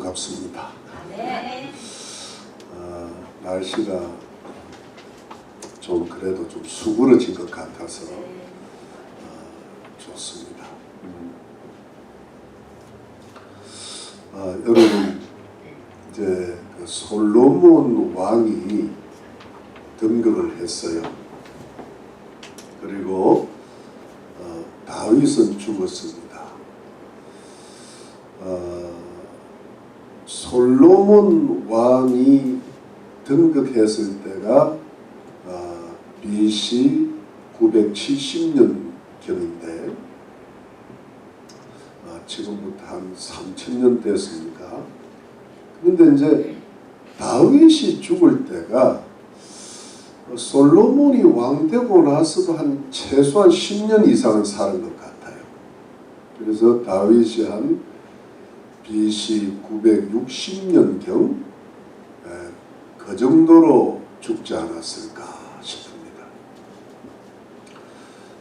반갑습니다. 네. 날씨가 좀 그래도 좀 수그러진 것 같아서 좋습니다. 여러분, 이제 그 솔로몬 왕이 등극을 했어요. 그리고 다윗은 죽었습니다. 솔로몬 왕이 등극했을 때가 BC 970년경인데 지금부터 한 3000년 됐으니까. 그런데 이제 다윗이 죽을 때가 솔로몬이 왕되고 나서도 한 최소한 10년 이상은 사는 것 같아요. 그래서 다윗이 한 BC 960년경 그 정도로 죽지 않았을까 싶습니다.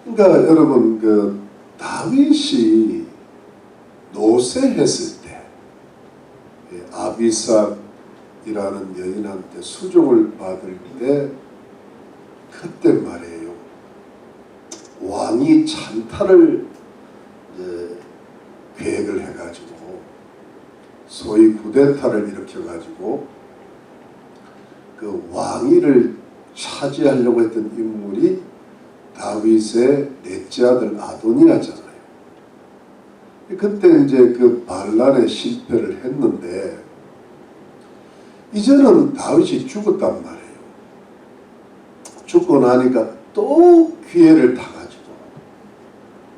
그러니까 여러분, 그 다윗이 노쇠했을 때 아비삭이라는 여인한테 수종을 받을 때 그때 말이에요. 왕이 찬탈을 계획을 해가지고 소위 쿠데타를 일으켜가지고 그 왕위를 차지하려고 했던 인물이 다윗의 넷째 아들 아도니아잖아요. 그때 이제 그 반란에 실패를 했는데 이제는 다윗이 죽었단 말이에요. 죽고 나니까 또 기회를 타가지고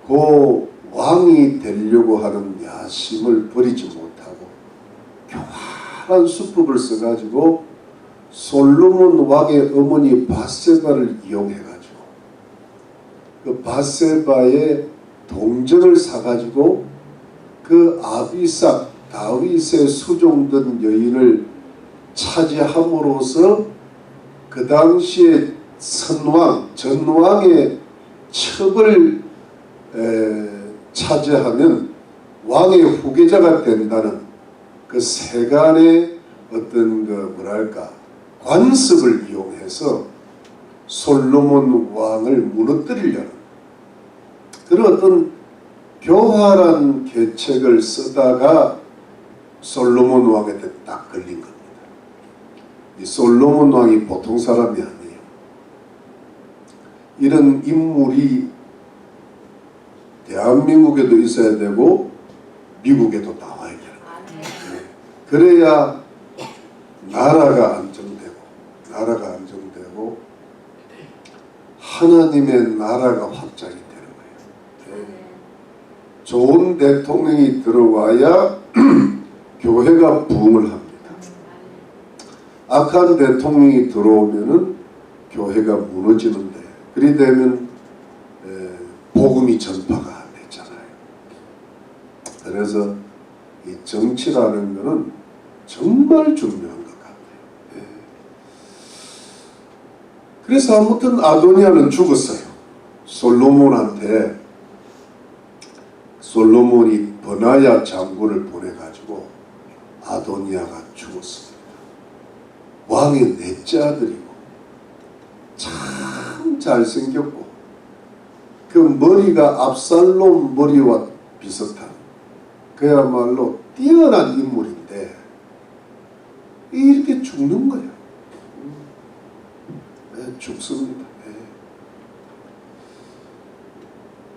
그 왕이 되려고 하는 야심을 버리지 못하고 교활한 수법을 써가지고 솔로몬 왕의 어머니 바세바를 이용해가지고 그 바세바의 동정을 사가지고 그 아비삭 다윗의 수종된 여인을 차지함으로써 그 당시에 전왕의 첩을 차지하면 왕의 후계자가 된다는 그 세간의 어떤 그 뭐랄까 관습을 이용해서 솔로몬 왕을 무너뜨리려는 그런 어떤 교활한 계책을 쓰다가 솔로몬 왕한테 딱 걸린 겁니다. 이 솔로몬 왕이 보통 사람이 아니에요. 이런 인물이 대한민국에도 있어야 되고 미국에도 나와야 되는 거예요. 그래야 나라가 안정되고 하나님의 나라가 확장이 되는 거예요. 좋은 대통령이 들어와야 교회가 부흥을 합니다. 악한 대통령이 들어오면은 교회가 무너지는데 그리 되면 복음이 전파가 안 됐잖아요. 그래서 이 정치라는 것은 정말 중요한 것 같아요. 그래서 아무튼 아도니아는 죽었어요. 솔로몬이 버나야 장군을 보내가지고 아도니아가 죽었습니다. 왕의 넷째 아들이고 참 잘생겼고 그 머리가 압살롬 머리와 비슷한 그야말로 뛰어난 인물인데 이렇게 죽는 거예요. 죽습니다.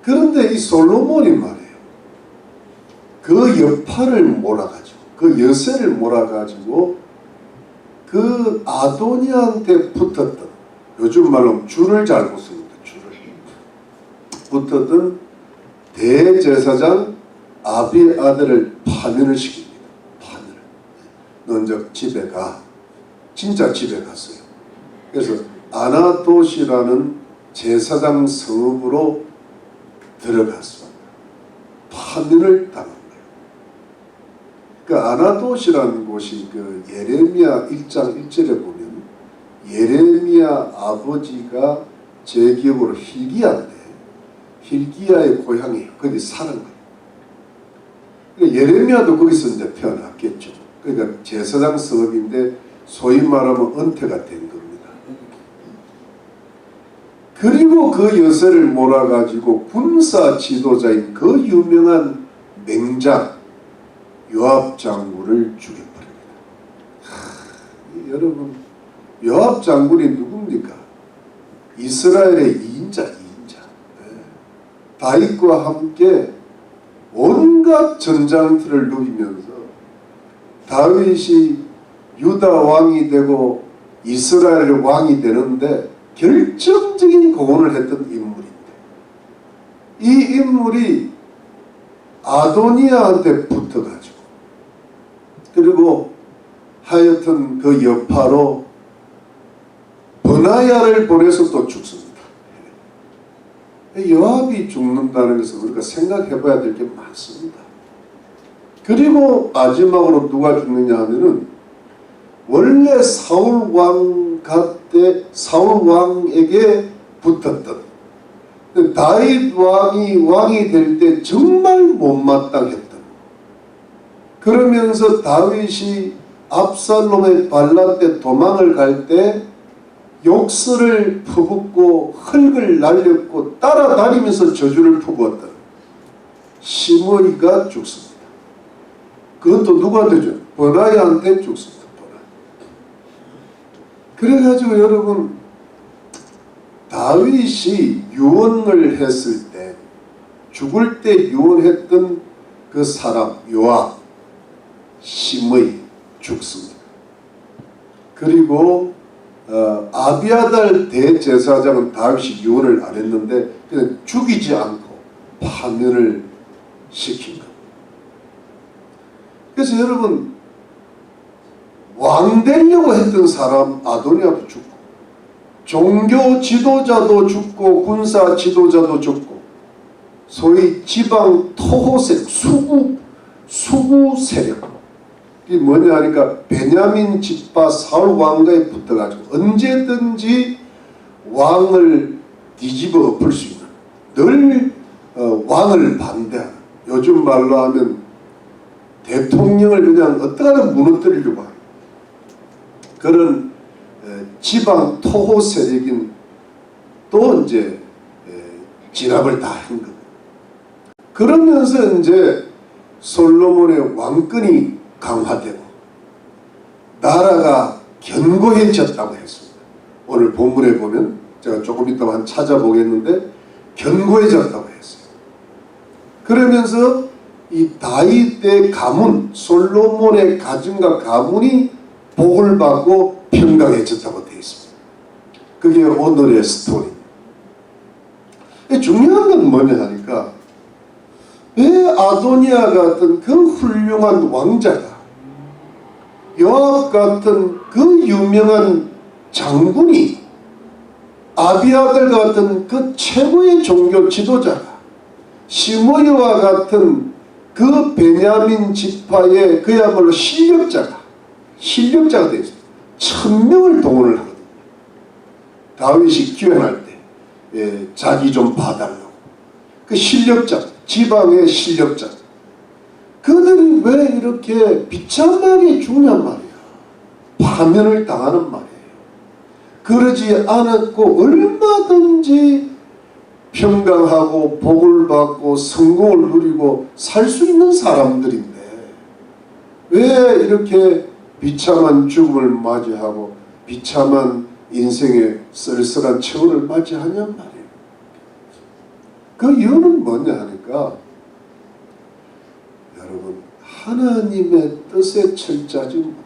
그런데 이 솔로몬이 말이에요. 그 여파를 몰아가지고 그 여세를 몰아가지고 그 아도니아한테 붙었던 요즘 말로 줄을 잘 붙습니다. 붙었던 대제사장 아비의 아들을 파면을 시킵니다. 넌 저 집에 가. 진짜 집에 갔어요. 그래서 아나돗이라는 제사장 성읍으로 들어갔습니다. 파면을 당한 거예요. 그 아나돗이라는 곳이 그 예레미야 1장 1절에 보면 예레미야 아버지가 제 기억으로 힐기야인데 힐기야의 고향이 거기 사는 거예요. 그러니까 예레미야도 거기서 이제 태어났겠죠. 그러니까 제사장 사업인데 소위 말하면 은퇴가 된 겁니다. 그리고 그 여세를 몰아가지고 군사 지도자인 그 유명한 맹장 요압 장군을 죽여버립니다. 여러분, 요압 장군이 누굽니까? 이스라엘의 2인자. 다윗과 함께 온갖 전장터를 누비면서 다윗이 유다 왕이 되고 이스라엘 왕이 되는데 결정적인 공헌을 했던 인물인데, 이 인물이 아도니아한테 붙어가지고, 그리고 하여튼 그 여파로 버나야를 보내서 또 죽습니다. 요압이 죽는다는 것은 우리가 생각해 봐야 될 게 많습니다. 그리고 마지막으로 누가 죽느냐 하면은, 원래 사울 왕에게 붙었던 다윗 왕이 될 때 정말 못마땅했던, 그러면서 다윗이 압살롬의 반란 때 도망을 갈 때 욕설을 퍼붓고 흙을 날렸고 따라다니면서 저주를 퍼부었던 시므이가 죽습니다. 그것도 누구한테 죠? 버나야한테 죽습니다. 그래가지고 여러분, 다윗이 유언을 했을 때, 죽을 때 유언했던 그 사람 요압, 시므이 죽습니다. 그리고 아비아달 대제사장은 다윗이 유언을 안 했는데 그냥 죽이지 않고 파면을 시킨 겁니다. 그래서 여러분, 왕 되려고 했던 사람 아도니아도 죽고, 종교 지도자도 죽고, 군사 지도자도 죽고, 소위 지방 토호 세력, 수구 세력, 이게 뭐냐 하니까 베냐민 집파 사울 왕가에 붙어가지고 언제든지 왕을 뒤집어 엎을 수 있는, 늘 왕을 반대하는, 요즘 말로 하면 대통령을 그냥 어떻게든 무너뜨리려고 하는 그런 지방 토호 세력인 또 이제 진압을 다 한 겁니다. 그러면서 이제 솔로몬의 왕권이 강화되고 나라가 견고해졌다고 했습니다. 오늘 본문에 보면 제가 조금 이따만 찾아보겠는데 견고해졌다고 했어요. 그러면서 이 다윗의 가문, 솔로몬의 가정과 가문이 복을 받고 평강해졌다고 되어 있습니다. 그게 오늘의 스토리입니다. 중요한 건 뭐냐 하니까, 왜 아도니아 같은 그 훌륭한 왕자가, 요압 같은 그 유명한 장군이, 아비아들 같은 그 최고의 종교 지도자가, 시므이와 같은 그 베냐민 지파의 그야말로 실력자가 되어 있어요. 1000명을 동원을 하거든요. 다윗이 귀환할 때 자기 좀 봐달라고. 그 실력자, 지방의 실력자, 그들이 왜 이렇게 비참하게 죽냔 말이야. 파면을 당하는 말이에요. 그러지 않았고 얼마든지 평강하고 복을 받고 성공을 누리고 살 수 있는 사람들인데 왜 이렇게 비참한 죽음을 맞이하고 비참한 인생의 쓸쓸한 체온을 맞이하냔 말이에요. 그 이유는 뭐냐 하니까, 여러분, 하나님의 뜻에 철저하지 못했고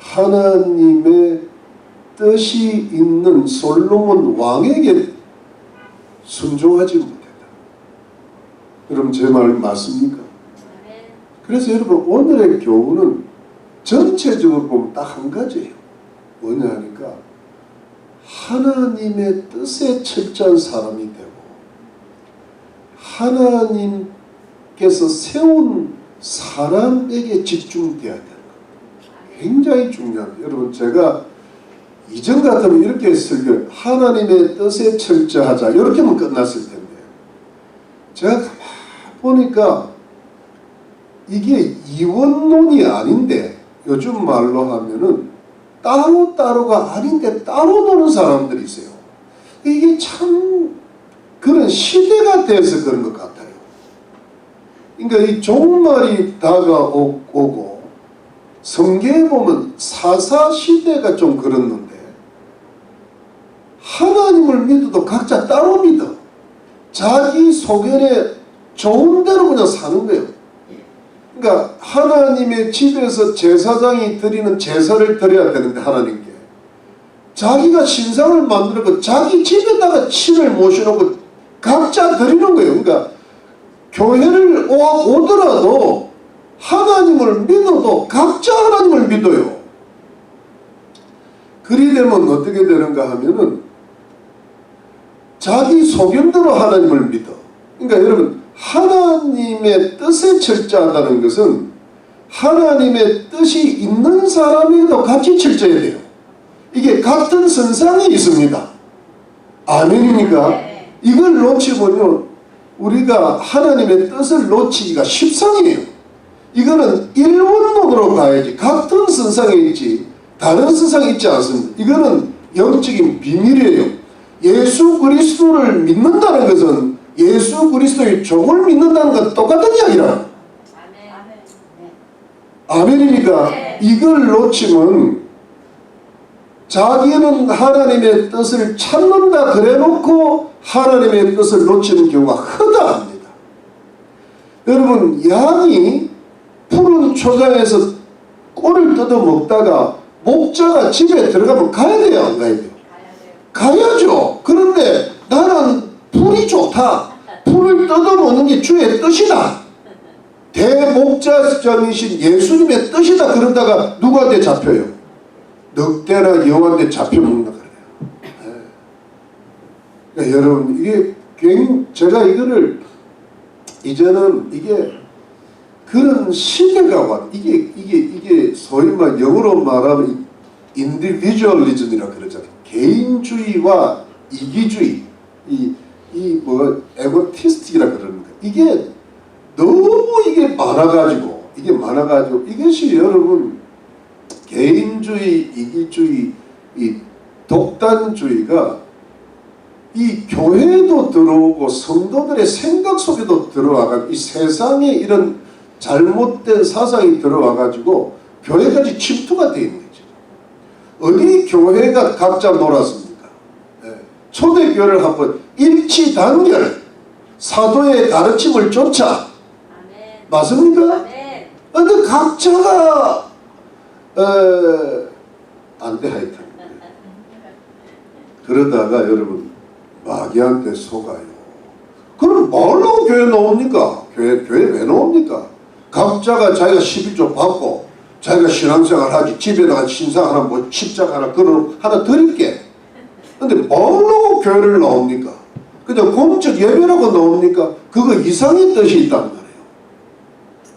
하나님의 뜻이 있는 솔로몬 왕에게 순종하지 못했다. 여러분, 제 말 맞습니까? 그래서 여러분, 오늘의 교훈은 전체적으로 보면 딱 한 가지예요. 뭐냐 하니까, 하나님의 뜻에 철저한 사람이 되고 하나님께서 세운 사람에게 집중되어야 되는 겁니다. 굉장히 중요합니다. 여러분, 제가 이전 같으면 이렇게 설교, 하나님의 뜻에 철저하자, 이렇게 하면 끝났을 텐데, 제가 가만히 보니까 이게 이원론이 아닌데 요즘 말로 하면은 따로따로가 아닌데 따로 노는 사람들이 있어요. 이게 참 그런 시대가 돼서 그런 것 같아요. 그러니까 이 종말이 다가오고 성경에 보면 사사시대가 좀 그렇는데 하나님을 믿어도 각자 따로 믿어. 자기 소견에 좋은 대로 그냥 사는 거예요. 그러니까 하나님의 집에서 제사장이 드리는 제사를 드려야 되는데 하나님께 자기가 신상을 만들고 자기 집에다가 신을 모셔놓고 각자 드리는 거예요. 그러니까 교회를 오더라도 하나님을 믿어도 각자 하나님을 믿어요. 그리 되면 어떻게 되는가 하면은 자기 소견대로 하나님을 믿어. 그러니까 여러분 하나님의 뜻에 철저하다는 것은 하나님의 뜻이 있는 사람에게도 같이 철저해야 돼요. 이게 같은 선상에 있습니다. 아멘입니까? 이걸 놓치면요 우리가 하나님의 뜻을 놓치기가 십상이에요. 이거는 일원론으로 가야지 같은 선상에 있지 다른 선상에 있지 않습니다. 이거는 영적인 비밀이에요. 예수 그리스도를 믿는다는 것은 예수 그리스도의 종을 믿는다는 건 똑같은 이야기라. 아멘입니까? 이걸 놓치면 자기는 하나님의 뜻을 찾는다 그래놓고 하나님의 뜻을 놓치는 경우가 허다합니다. 여러분 양이 푸른 초장에서 꿀을 뜯어 먹다가 목자가 집에 들어가면 가야 돼요 안 가야 돼요? 가야죠. 그런데 나는 풀이 좋다. 풀을 뜯어 먹는 게 주의 뜻이다. 대목자장이신 예수님의 뜻이다. 그러다가 누구한테 잡혀요? 늑대나 여우한테 잡혀먹는다 그래요. 그러니까 여러분 이게 제가 이거를 이제는 이게 그런 시대가 왔. 이게 소위 말 영어로 말하면 인디비주얼리즘이라 그러잖아요. 개인주의와 이기주의, 에고티스틱이라 그러는 거예요. 이게 너무 이게 많아가지고 이것이 여러분 개인주의, 이기주의, 이 독단주의가 이 교회도 들어오고 성도들의 생각 속에도 들어와가 이 세상에 이런 잘못된 사상이 들어와가지고 교회까지 침투가 되어 있는 거죠. 어디 교회가 각자 놀았습니까? 초대교회를 한번 일치단결 사도의 가르침을 쫓아 맞습니까? 근데 각자가 안 돼 하여튼 그러다가 여러분 마귀한테 속아요. 그럼 뭘로 교회 나옵니까? 교회 왜 나옵니까? 각자가 자기가 11조 받고 자기가 신앙생활 하지 집에다가 신상 하나 뭐 십자가 하나 그런 하나 드릴게. 근데 뭘로 교회를 나옵니까? 그냥 공적 예배라고 나옵니까? 그거 이상의 뜻이 있단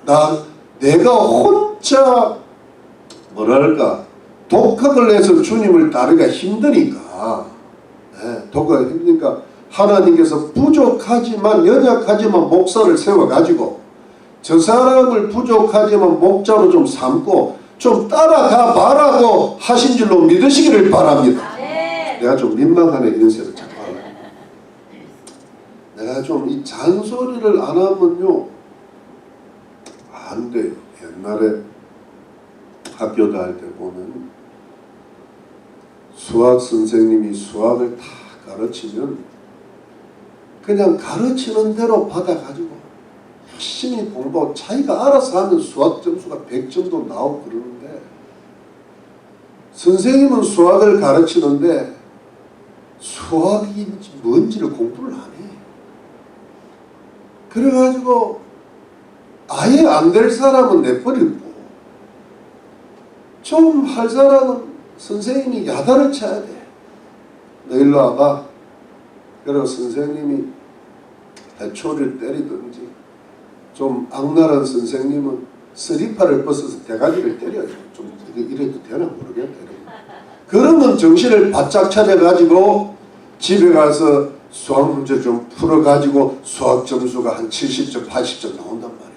말이에요. 내가 혼자 뭐랄까 독학을 해서 주님을 따르기가 힘드니까 독학이 힘드니까 하나님께서 부족하지만 연약하지만 목사를 세워가지고 저 사람을 부족하지만 목자로 좀 삼고 좀 따라가 봐라고 하신 줄로 믿으시기를 바랍니다. 내가 좀 민망하네 이런 생각을 자꾸 하네. 내가 좀 이 잔소리를 안 하면요 안 돼요. 옛날에 학교 다닐 때 보면 수학 선생님이 수학을 다 가르치면 그냥 가르치는 대로 받아가지고 열심히 공부하고 자기가 알아서 하면 수학 점수가 100점도 나오고 그러는데 선생님은 수학을 가르치는데 수학이 뭔지를 공부를 안 해. 그래가지고 아예 안 될 사람은 내버리고 좀 할 사람은 선생님이 야단을 쳐야 돼. 너 일로 와봐. 그리고 선생님이 대초를 때리든지 좀 악랄한 선생님은 쓰리파를 벗어서 대가리를 때려요. 좀 이래도 되나 모르겠다. 그러면 정신을 바짝 차려가지고 집에 가서 수학 문제 좀 풀어가지고 수학 점수가 한 70점, 80점 나온단 말이에요.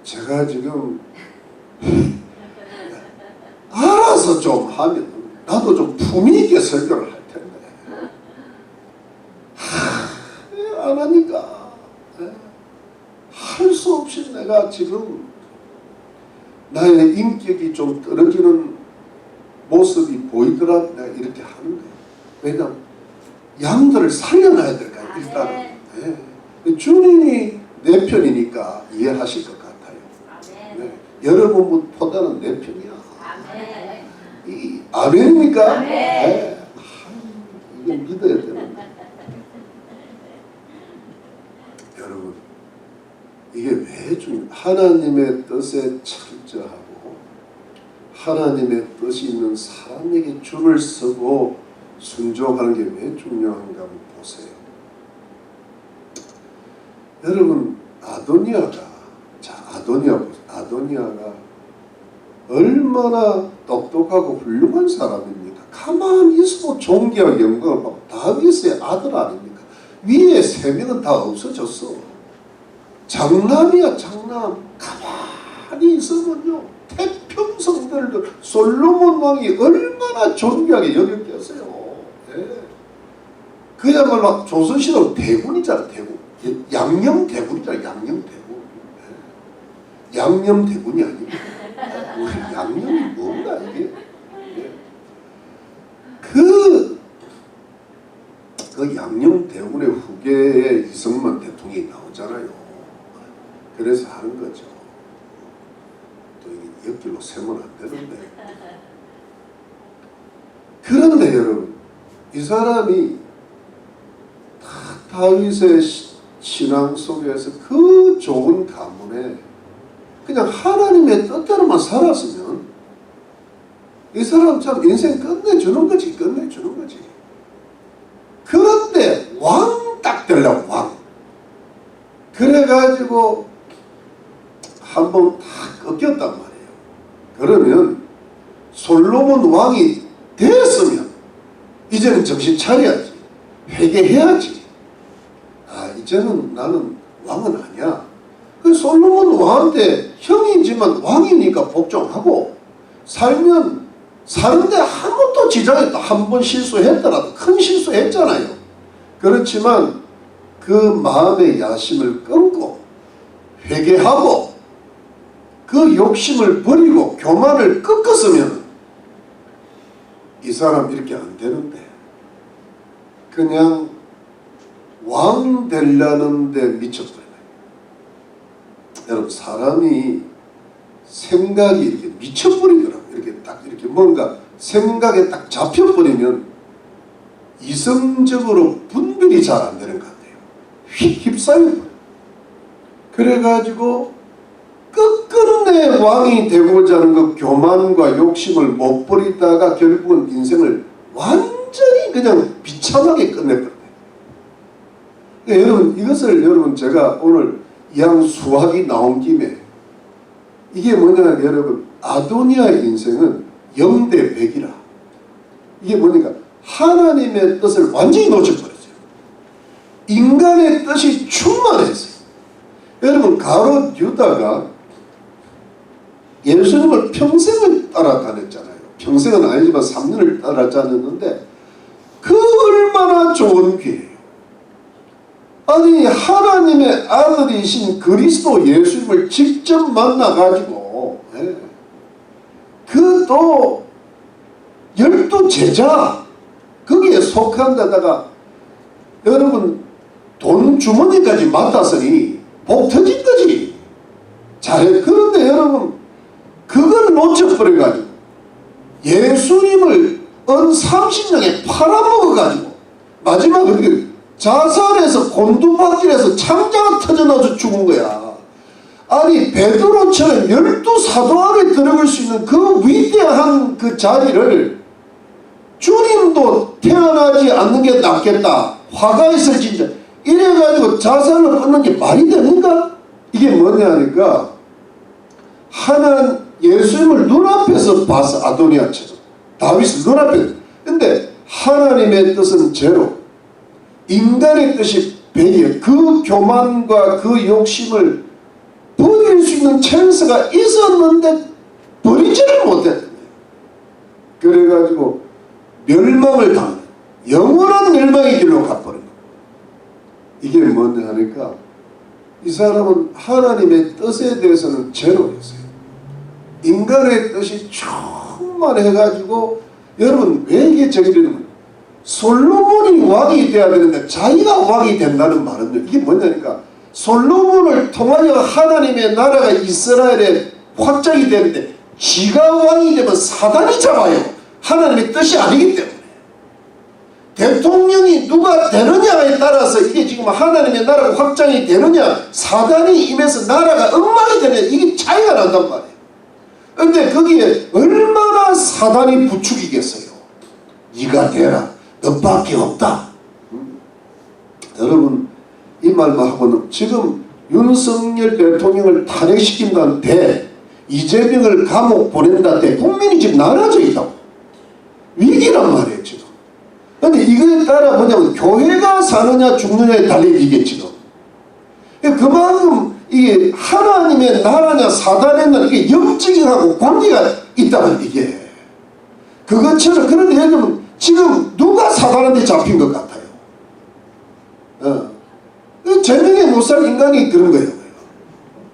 제가 지금 알아서 좀 하면 나도 좀 품위 있게 설교를 할 텐데 안 하니까 할 수 없이 내가 지금 나의 인격이 좀 떨어지는 모습이 보이더라 내가 이렇게 하는 거예요. 왜냐하면 양들을 살려놔야 될까 일단은. 네. 주님이 내 편이니까 이해하실 것 같아요. 네. 여러분보다는 내 편이야. 이 아멘입니까? 네. 이거 믿어야 되는데 여러분 이게 왜 중요해요? 하나님의 뜻에 철저하고 하나님의 뜻이 있는 사람에게 줄을 서고 순종하는 게 왜 중요한가 한번 보세요. 여러분 아도니아가 얼마나 똑똑하고 훌륭한 사람입니까? 가만히 있어도 존귀와 영광을 받고 다윗의 아들 아닙니까? 위에 세 명은 다 없어졌어. 장남이야 장남. 가만히 있으면요 태평성들도 솔로몬 왕이 얼마나 존귀하게 여겼겠어요. 네. 그야말로 조선시대 대군이잖아. 대군. 양념대군이잖아. 양념대군. 네. 양념대군이 아닙니다. 양념이 뭔가 이게. 네. 그 양념대군의 후계에 이승만 대통령이 나오잖아요. 그래서 하는 거죠. 또 이게 옆길로 세면 안 되는데. 그런데 여러분, 이 사람이 다윗의 신앙 속에서 그 좋은 가문에 그냥 하나님의 뜻대로만 살았으면 이 사람 참 인생 끝내주는 거지. 그런데 왕 딱 되려고 왕. 그래가지고 한번 다 꺾였단 말이에요. 그러면 솔로몬 왕이 됐으면 이제는 정신 차려야지. 회개해야지. 이제는 나는 왕은 아니야. 그 솔로몬 왕한테 형이지만 왕이니까 복종하고 살면 사는데 아무것도 지장이 없다. 한 번 실수했더라도 큰 실수했잖아요. 그렇지만 그 마음의 야심을 끊고 회개하고 그 욕심을 버리고 교만을 꺾었으면 이 사람 이렇게 안 되는데 그냥 왕 되려는 데 미쳤어요. 여러분 사람이 생각이 이렇게 미쳐버리더라고요. 이렇게 딱 이렇게 뭔가 생각에 딱 잡혀버리면 이성적으로 분별이 잘 안 되는 것 같아요. 휩싸여버려요. 그래가지고 끝끝내 왕이 되고자 하는 그 교만과 욕심을 못 버리다가 결국은 인생을 완전히 그냥 비참하게 끝내버려요. 여러분 이것을 여러분 제가 오늘 이왕 수학이 나온 김에 이게 뭐냐 여러분 아도니아의 인생은 0대 100이라. 이게 뭐니까 하나님의 뜻을 완전히 놓쳐버렸어요. 인간의 뜻이 충만했어요. 여러분 가롯 유다가 예수님을 평생을 따라다녔잖아요. 평생은 아니지만 3년을 따라다녔는데 그 얼마나 좋은 기회예요. 아니 하나님의 아들이신 그리스도 예수님을 직접 만나가지고 그 또 12제자 거기에 속한 데다가 여러분 돈 주머니까지 맡았으니 복 터진 거지. 잘해. 그런데 여러분 그걸 놓쳐버려가지고 예수님을 은 30년에 팔아먹어가지고 마지막에 어떻게 자살해서 곤두박질해서 창자가 터져나와서 죽은 거야. 아니 베드로처럼 12사도 안에 들어갈 수 있는 그 위대한 그 자리를 주님도 태어나지 않는 게 낫겠다. 화가 있을 진짜 이래가지고 자살을 끊는 게 말이 되는가? 이게 뭐냐 하니까 예수님을 눈앞에서 봤어. 아도니아처럼 다윗을 눈앞에서. 근데 하나님의 뜻은 제로, 인간의 뜻이 100이에요. 그 교만과 그 욕심을 버릴 수 있는 찬스가 있었는데 버리지를 못했던 거예요. 그래가지고 멸망을 당한, 영원한 멸망의 길로 가버린 거예요. 이게 뭐냐 하니까 이 사람은 하나님의 뜻에 대해서는 제로였어요. 인간의 뜻이 충만해가지고, 여러분 왜 이게 저기 되는 거예요? 솔로몬이 왕이 돼야 되는데 자기가 왕이 된다는 말은요, 이게 뭐냐니까 솔로몬을 통하여 하나님의 나라가 이스라엘에 확장이 되는데 지가 왕이 되면 사단이 잡아요. 하나님의 뜻이 아니기 때문에. 대통령이 누가 되느냐에 따라서 이게 지금 하나님의 나라가 확장이 되느냐, 사단이 임해서 나라가 엉망이 되느냐, 이게 차이가 난단 말이에요. 그런데 거기에 얼마나 사단이 부추기겠어요. 네가 되라, 너밖에 없다. 여러분 이 말만 하고는 지금 윤석열 대통령을 탄핵시킨다는데, 이재명을 감옥 보낸다는데 국민이 지금 나눠져 있다고. 위기란 말이에요 지금. 근데 이거에 따라 뭐냐면 교회가 사느냐 죽느냐에 달린 이게 지금. 그만큼 이게 하나님의 나라냐 사단의 나라, 이게 영적하고 관계가 있다는 이게. 그것처럼, 그런데 여러분 지금 누가 사단한테 잡힌 것 같아요? 제명에 못 살 인간이 그런 거예요.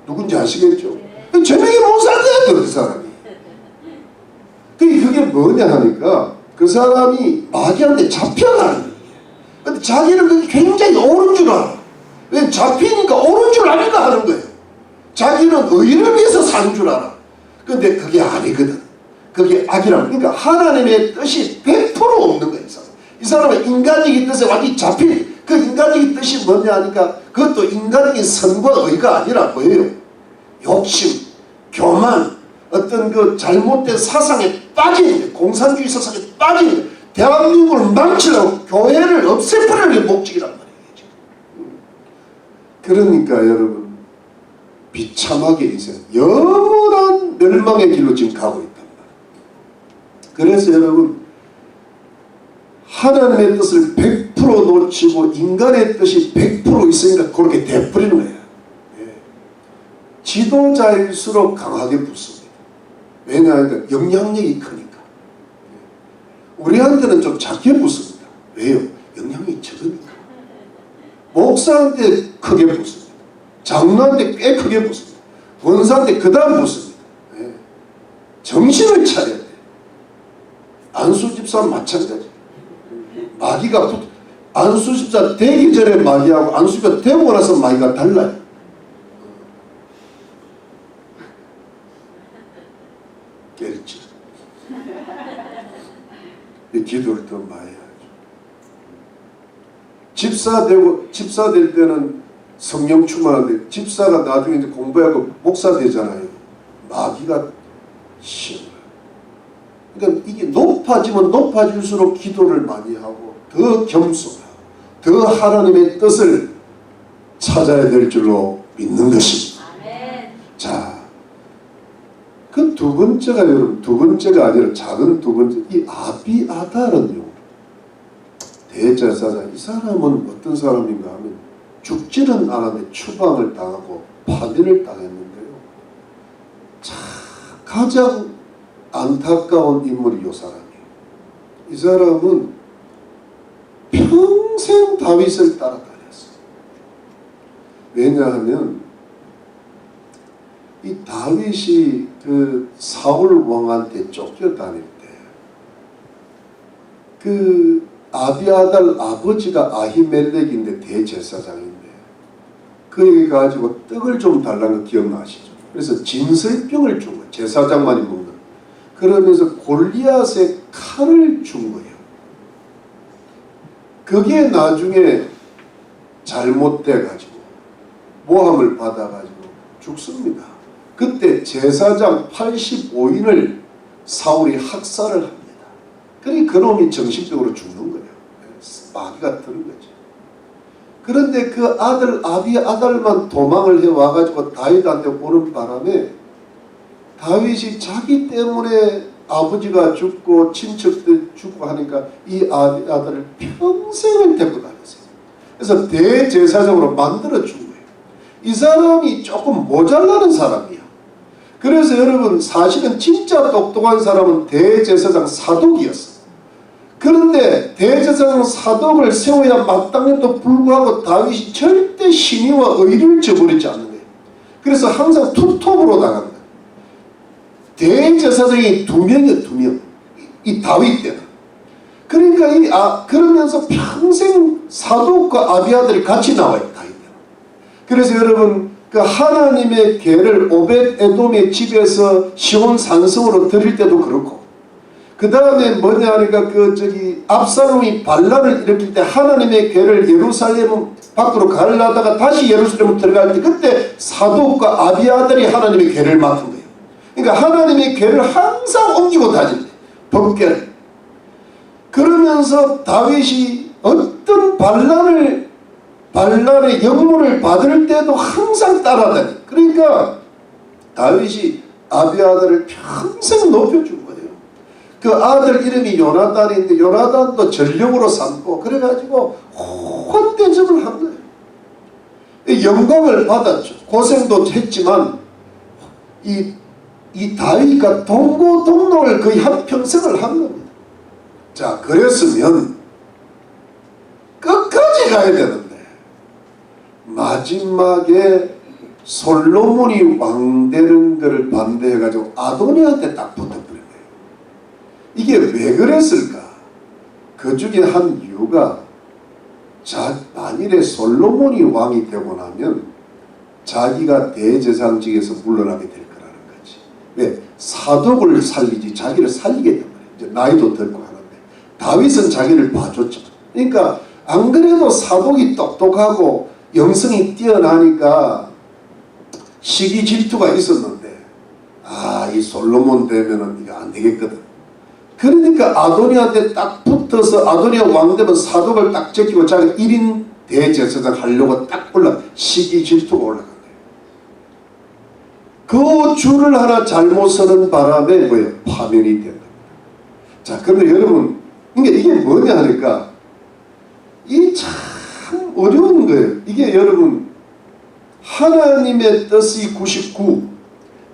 누군지 아시겠죠? 제명에 못 살 거야 그 사람이. 그게 뭐냐 하니까 그 사람이 마귀한테 잡혀가는 거예요. 근데 자기는 그게 굉장히 옳은 줄 알아. 왜? 잡히니까 옳은 줄 아니까 하는 거예요. 자기는 의를 위해서 사는 줄 알아. 근데 그게 아니거든. 그게 악이라고. 그러니까 하나님의 뜻이 100% 없는 거예요. 이 사람은 인간적인 뜻에 완전히 잡힌, 그 인간적인 뜻이 뭐냐 하니까 그것도 인간적인 선과 의가 아니라 뭐예요? 욕심, 교만, 어떤 그 잘못된 사상에 빠지는 거예요. 공산주의 사상에 빠지는 거예요. 대한민국을 망치려고 교회를 없애버리는 목적이란 말이에요. 그러니까 여러분 비참하게 인생 영원한 멸망의 길로 지금 가고 있단 말이에요. 그래서 여러분 하나님의 뜻을 100% 놓치고 인간의 뜻이 100% 있으니까 그렇게 돼버리는 거예요. 지도자일수록 강하게 붙습니다. 왜냐하면 영향력이 크니까. 우리한테는 좀 작게 붙습니다. 왜요? 영향이 적으니까. 목사한테 크게 붙습니다. 장로한테 꽤 크게 붙습니다. 권사한테 그 다음 붙습니다. 정신을 차려야 돼요. 안수집사는 마찬가지. 마귀가 안수집사 되기 전에 마귀하고 안수집사 되고 나서 마귀가 달라요. 깨르치. 이 기도를 더 많이 하죠. 집사 될 때는 성령 충만한데 집사가 나중에 이제 공부하고 목사 되잖아요. 마귀가 싫어요. 그러니까 이게 높아지면 높아질수록 기도를 많이 하고 더 겸손하고 더 하나님의 뜻을 찾아야 될 줄로 믿는 것입니다. 자, 그 두 번째가 여러분 두 번째가 아니라 작은 두 번째, 이 아비아달은요 대제사장, 이 사람은 어떤 사람인가 하면 죽지는 않았는데 추방을 당하고 파면을 당했는데요. 자, 가장 안타까운 인물이 이 사람이에요. 이 사람은 평생 다윗을 따라다녔어요. 왜냐하면 이 다윗이 그 사울 왕한테 쫓겨다닐 때 그 아비아달 아버지가 아히멜렉인데 대제사장인데 그에게 가지고 떡을 좀 달라는 거 기억나시죠? 그래서 진설병을 준 거예요. 제사장만이 먹는. 그러면서 골리앗의 칼을 준 거예요. 그게 나중에 잘못돼 가지고 모함을 받아 가지고 죽습니다. 그때 제사장 85인을 사울이 학살을 합니다. 그러니 그놈이 정신적으로 죽는 거예요. 마귀가 드는 거죠. 그런데 그 아들 아비아달만 도망을 해와가지고 다윗한테 오는 바람에 다윗이 자기 때문에 아버지가 죽고 친척들 죽고 하니까 이 아들을 평생을 데리고 다녔어요. 그래서 대제사장으로 만들어 준 거예요. 이 사람이 조금 모자라는 사람이야. 그래서 여러분 사실은 진짜 똑똑한 사람은 대제사장 사독이었어. 그런데 대제사장 사독을 세워야 마땅해도 불구하고 다윗이 절대 신의와 의를 저버리지 않는 거예요. 그래서 항상 투톱으로 나간 거예요. 대제사장이 2명이에요. 2명. 이 다윗 때는. 그러니까 그러면서 평생 사독과 아비아들이 같이 나와요. 다윗 때는. 그래서 여러분 그 하나님의 계를 오벳 에돔의 집에서 시온 산성으로 드릴 때도 그렇고, 그 다음에 뭐냐 하니까 압살롬이 반란을 일으킬 때 하나님의 계를 예루살렘 밖으로 가려다가 다시 예루살렘으로 들어갈 때 그때 사독과 아비아들이 하나님의 계를 맡은 거예요. 그러니까 하나님의 계를 항상 옮기고 다닌대. 법궤를. 그러면서 다윗이 어떤 반란의 영문을 받을 때도 항상 따라다니. 그러니까 다윗이 아비아들을 평생 높여준 거예요. 그 아들 이름이 요나단인데 요나단도 전령으로 삼고 그래가지고 헛되점을 한 거예요. 영광을 받았죠. 고생도 했지만 이 다윗과 동고동락을 거의 한평생을 한 겁니다. 자, 그랬으면 끝까지 가야 되는데 마지막에 솔로몬이 왕 되는 것을 반대해가지고 아도니아한테 딱 붙어버린 거예요. 이게 왜 그랬을까? 그 중에 한 이유가 만일에 솔로몬이 왕이 되고 나면 자기가 대제사장직에서 물러나게 될 거라는 거지. 왜? 사독을 살리지 자기를 살리게 된 거예요. 이제 나이도 들고 하는데 다윗은 자기를 봐줬죠. 그러니까 안 그래도 사독이 똑똑하고 영성이 뛰어나니까 시기 질투가 있었는데 이 솔로몬 되면은 이게 안 되겠거든. 그러니까 아도니아한테 딱 붙어서 아도니아 왕 되면 사독을 딱 제끼고 자기 1인 대제사장 하려고 딱 시기 질투가 올라간 거예요. 그 줄을 하나 잘못 서는 바람에 파면이 된다. 자, 그런데 여러분 이게 뭐냐 하니까 이 참 어려운 거예요. 이게 여러분 하나님의 뜻이 99,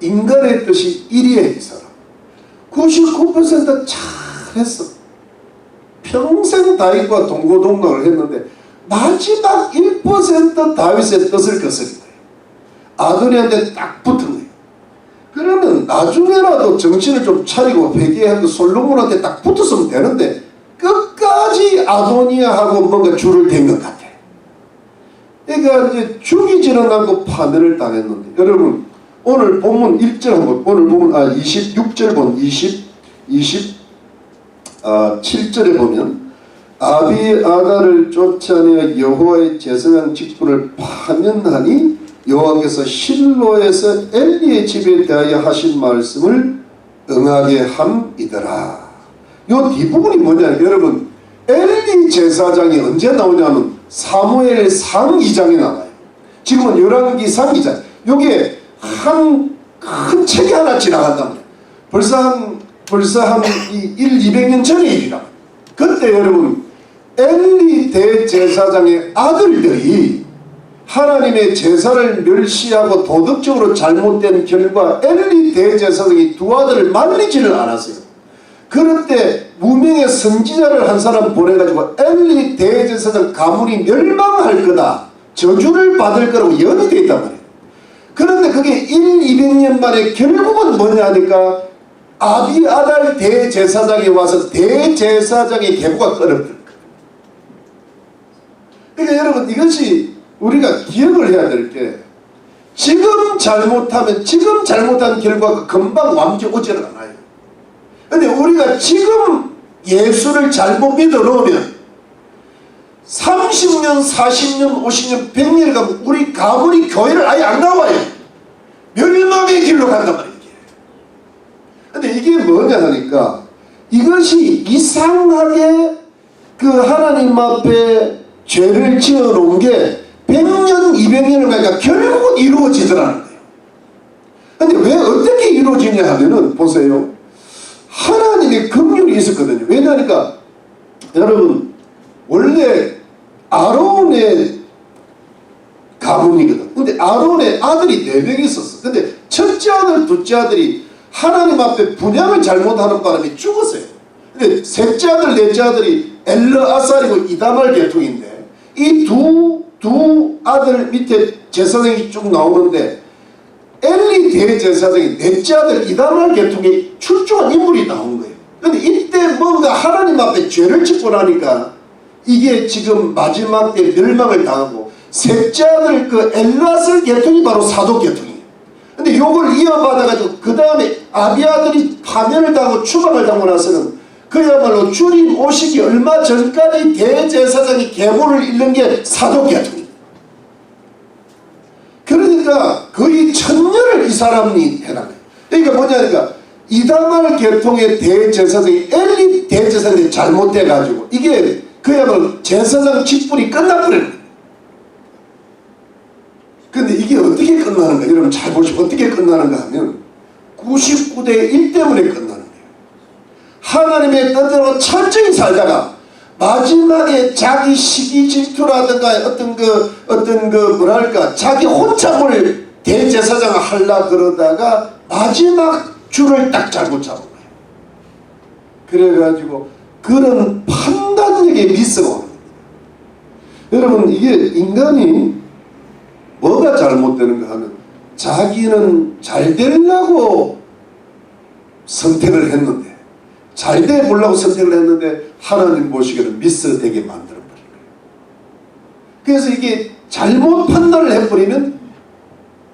인간의 뜻이 1이에요. 이 사람 99% 잘했어. 평생 다윗과 동고동락을 했는데 마지막 1% 다윗의 뜻을 거스린 거예요. 아도니아한테 딱 붙은 거예요. 그러면 나중에라도 정신을 좀 차리고 회개하고 솔로몬한테 딱 붙었으면 되는데 끝까지 아도니아하고 뭔가 줄을 댄 것 같아요. 그러니까 이제 죽이지는 않고 파멸을 당했는데 여러분 오늘 본문 1절 한번 오늘 본문 26절 본 27절에 보면 아비아달을 쫓아내어 여호와의 제사장 직분을 파면하니 여호와께서 실로에서 엘리의 집에 대하여 하신 말씀을 응하게 함이더라. 요 뒷부분이 뭐냐 여러분 엘리 제사장이 언제 나오냐면 사무엘상 2장에 나와요. 지금은 열왕기상 2장. 요게 한 큰 책이 하나 지나간단 말이에요. 벌써 한 200년 전의 일이라. 그때 여러분 엘리 대제사장의 아들들이 하나님의 제사를 멸시하고 도덕적으로 잘못된 결과 엘리 대제사장이 두 아들을 말리지를 않았어요. 그럴 때 무명의 선지자를 한 사람 보내가지고 엘리 대제사장 가문이 멸망할 거다, 저주를 받을 거라고 예언이 되어 있단 말이에요. 그런데 그게 200년 만에 결국은 뭐냐 하니까 아비아달 대제사장이 와서 대제사장의 계보가 끊어버린 거예요. 그러니까 여러분 이것이 우리가 기억을 해야 될 게 지금 잘못한 결과가 금방 완전 오지는 않아요. 근데 우리가 지금 예수를 잘못 믿어 놓으면 30년, 40년, 50년, 100년을 가면 우리 가문이 교회를 아예 안 나와요. 멸망의 길로 간단 말이에요. 근데 이게 뭐냐 하니까 이것이 이상하게 그 하나님 앞에 죄를 지어 놓은 게 100년, 200년을 가니까 결국은 이루어지더라는 거예요. 근데 왜 어떻게 이루어지냐 하면은 보세요. 하나님의 긍휼이 있었거든요. 왜냐하니까 여러분 원래 아론의 가문이거든. 근데 아론의 아들이 4명이 있었어. 근데 첫째 아들, 둘째 아들이 하나님 앞에 분향을 잘못하는 바람에 죽었어요. 근데 셋째 아들, 넷째 아들이 엘르아살이고 이다말 계통인데 이 두 아들 밑에 제사장이 쭉 나오는데 엘리 대제사장이 넷째 아들 이다말 계통에 출중한 인물이 나온 거예요. 근데 이때 뭔가 하나님 앞에 죄를 짓고 나니까 이게 지금 마지막 때 멸망을 당하고 셋째 아들 그 엘르아살 계통이 바로 사독 계통이에요. 근데 요걸 이어받아가지고 그 다음에 아비아들이 파멸을 당하고 추방을 당하고 나서는 그야말로 주님 오시기 얼마 전까지 대제사장이 계보를 잃는 게 사독 계통이에요. 그러니까 거의 1000년을 이 사람이 해나가요. 그러니까 뭐냐니까 이다말 계통의 대제사장이 엘리 대제사장이 잘못돼가지고 이게 그야말로 제사장 직분이 끝나버리는 거예요. 근데 이게 어떻게 끝나는가? 여러분 잘 보시면 어떻게 끝나는가 하면 99대 1 때문에 끝나는 거예요. 하나님의 뜻대로 철저히 살다가 마지막에 자기 시기 질투라든가 어떤 그 뭐랄까 자기 혼참을 대제사장 하려 그러다가 마지막 줄을 딱 잘못 잡은 거예요. 그래가지고 그런 판단력의 미스가 오는 겁니다. 여러분 이게 인간이 뭐가 잘못되는가 하면 자기는 잘 되려고 선택을 했는데 잘 되보려고 선택을 했는데 하나님 보시기에는 미스되게 만들어버린 거예요. 그래서 이게 잘못 판단을 해버리면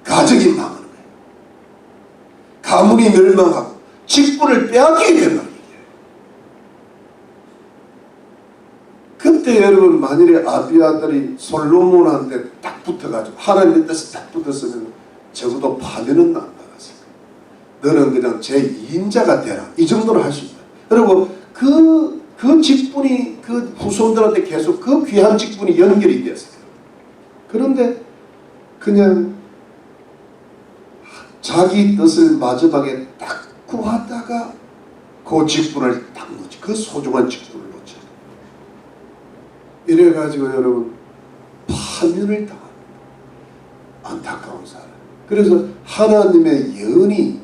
가족이 망하는 거예요. 가문이 멸망하고 직분을 빼앗기게 된다는 거예요. 그때 여러분 만일에 아비아들이 솔로몬한테 딱 붙어가지고 하나님의 뜻에 딱 붙었으면 적어도 파멸은 안 나갔을 거예요. 너는 그냥 제2인자가 되라. 이 정도는 할 수 있다. 그리고 그 직분이 그 후손들한테 계속 그 귀한 직분이 연결이 되었어요. 그런데 그냥 자기 뜻을 마지막에 딱 구하다가 그 직분을 딱 놓지. 그 소중한 직분을 놓지. 이래가지고 여러분 파멸을 당합니다. 안타까운 사람. 그래서 하나님의 예언이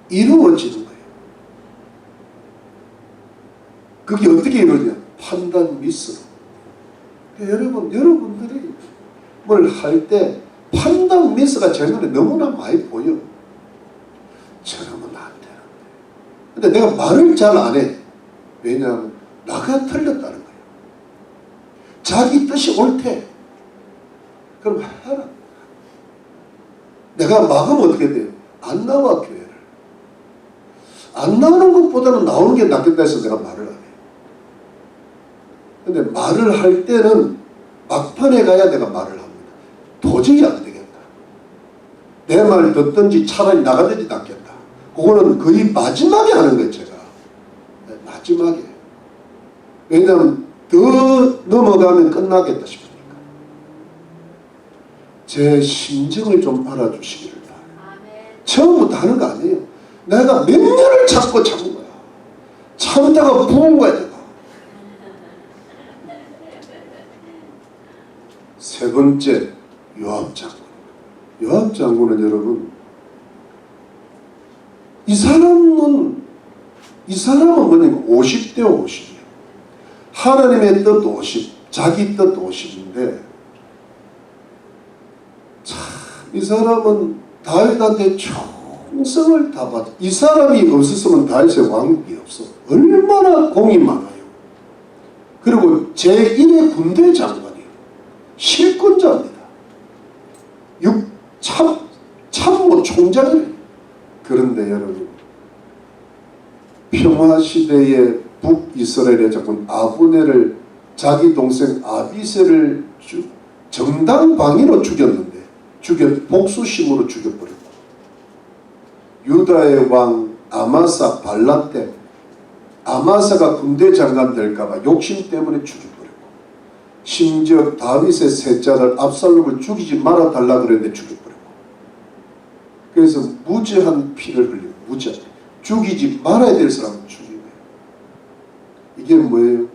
이루어지는 거예요. 그게 어떻게 이루어지냐? 판단 미스로. 여러분들이 뭘 할 때 판단 미스가 제 눈에 너무나 많이 보여. 저러면 안 되는데. 근데 내가 말을 잘 안 해. 왜냐하면 나가 틀렸다는 거예요. 자기 뜻이 옳대. 그럼 해라. 내가 막으면 어떻게 돼요? 안 나와 교회를. 안 나오는 것보다는 나오는 게 낫겠다 해서 내가 말을 안 해요. 근데 말을 할 때는 막판에 가야 내가 말을 합니다. 도저히 안 되겠다. 내 말 듣든지 차라리 나가든지 낫겠다. 그거는 거의 마지막에 하는 거예요. 제가. 마지막에. 왜냐하면 더 넘어가면 끝나겠다 싶으니까. 제 심정을 좀 알아주시기를 바라요. 처음부터 하는 거 아니에요. 내가 몇 년을 참고 참은 거야. 참다가 부은 거야 내가. 세 번째 요압 장군. 요압 장군은 여러분 이 사람은 뭐냐면 50대 50이에요. 하나님의 뜻 50, 자기 뜻 50인데 참 이 사람은 다윗한테 충성을 다 받아. 이 사람이 없었으면 다윗의 왕국이 없어. 얼마나 공이 많아요. 그리고 제1의 군대 장관이에요. 실권자입니다. 참모 총장이에요. 그런데 여러분 평화시대의 북이스라엘의 장군 아브넬을 자기 동생 아비새를 정당방위로 죽였는데 복수심으로 죽여버렸고 유다의 왕 아마사 반란 때 아마사가 군대 장관 될까봐 욕심 때문에 죽여버렸고 심지어 다윗의 셋째 아들 압살롬을 죽이지 말아달라 그랬는데 죽여버렸고 그래서 무죄한 피를 흘리고 무죄 죽이지 말아야 될 사람은 죽이고 이게 뭐예요?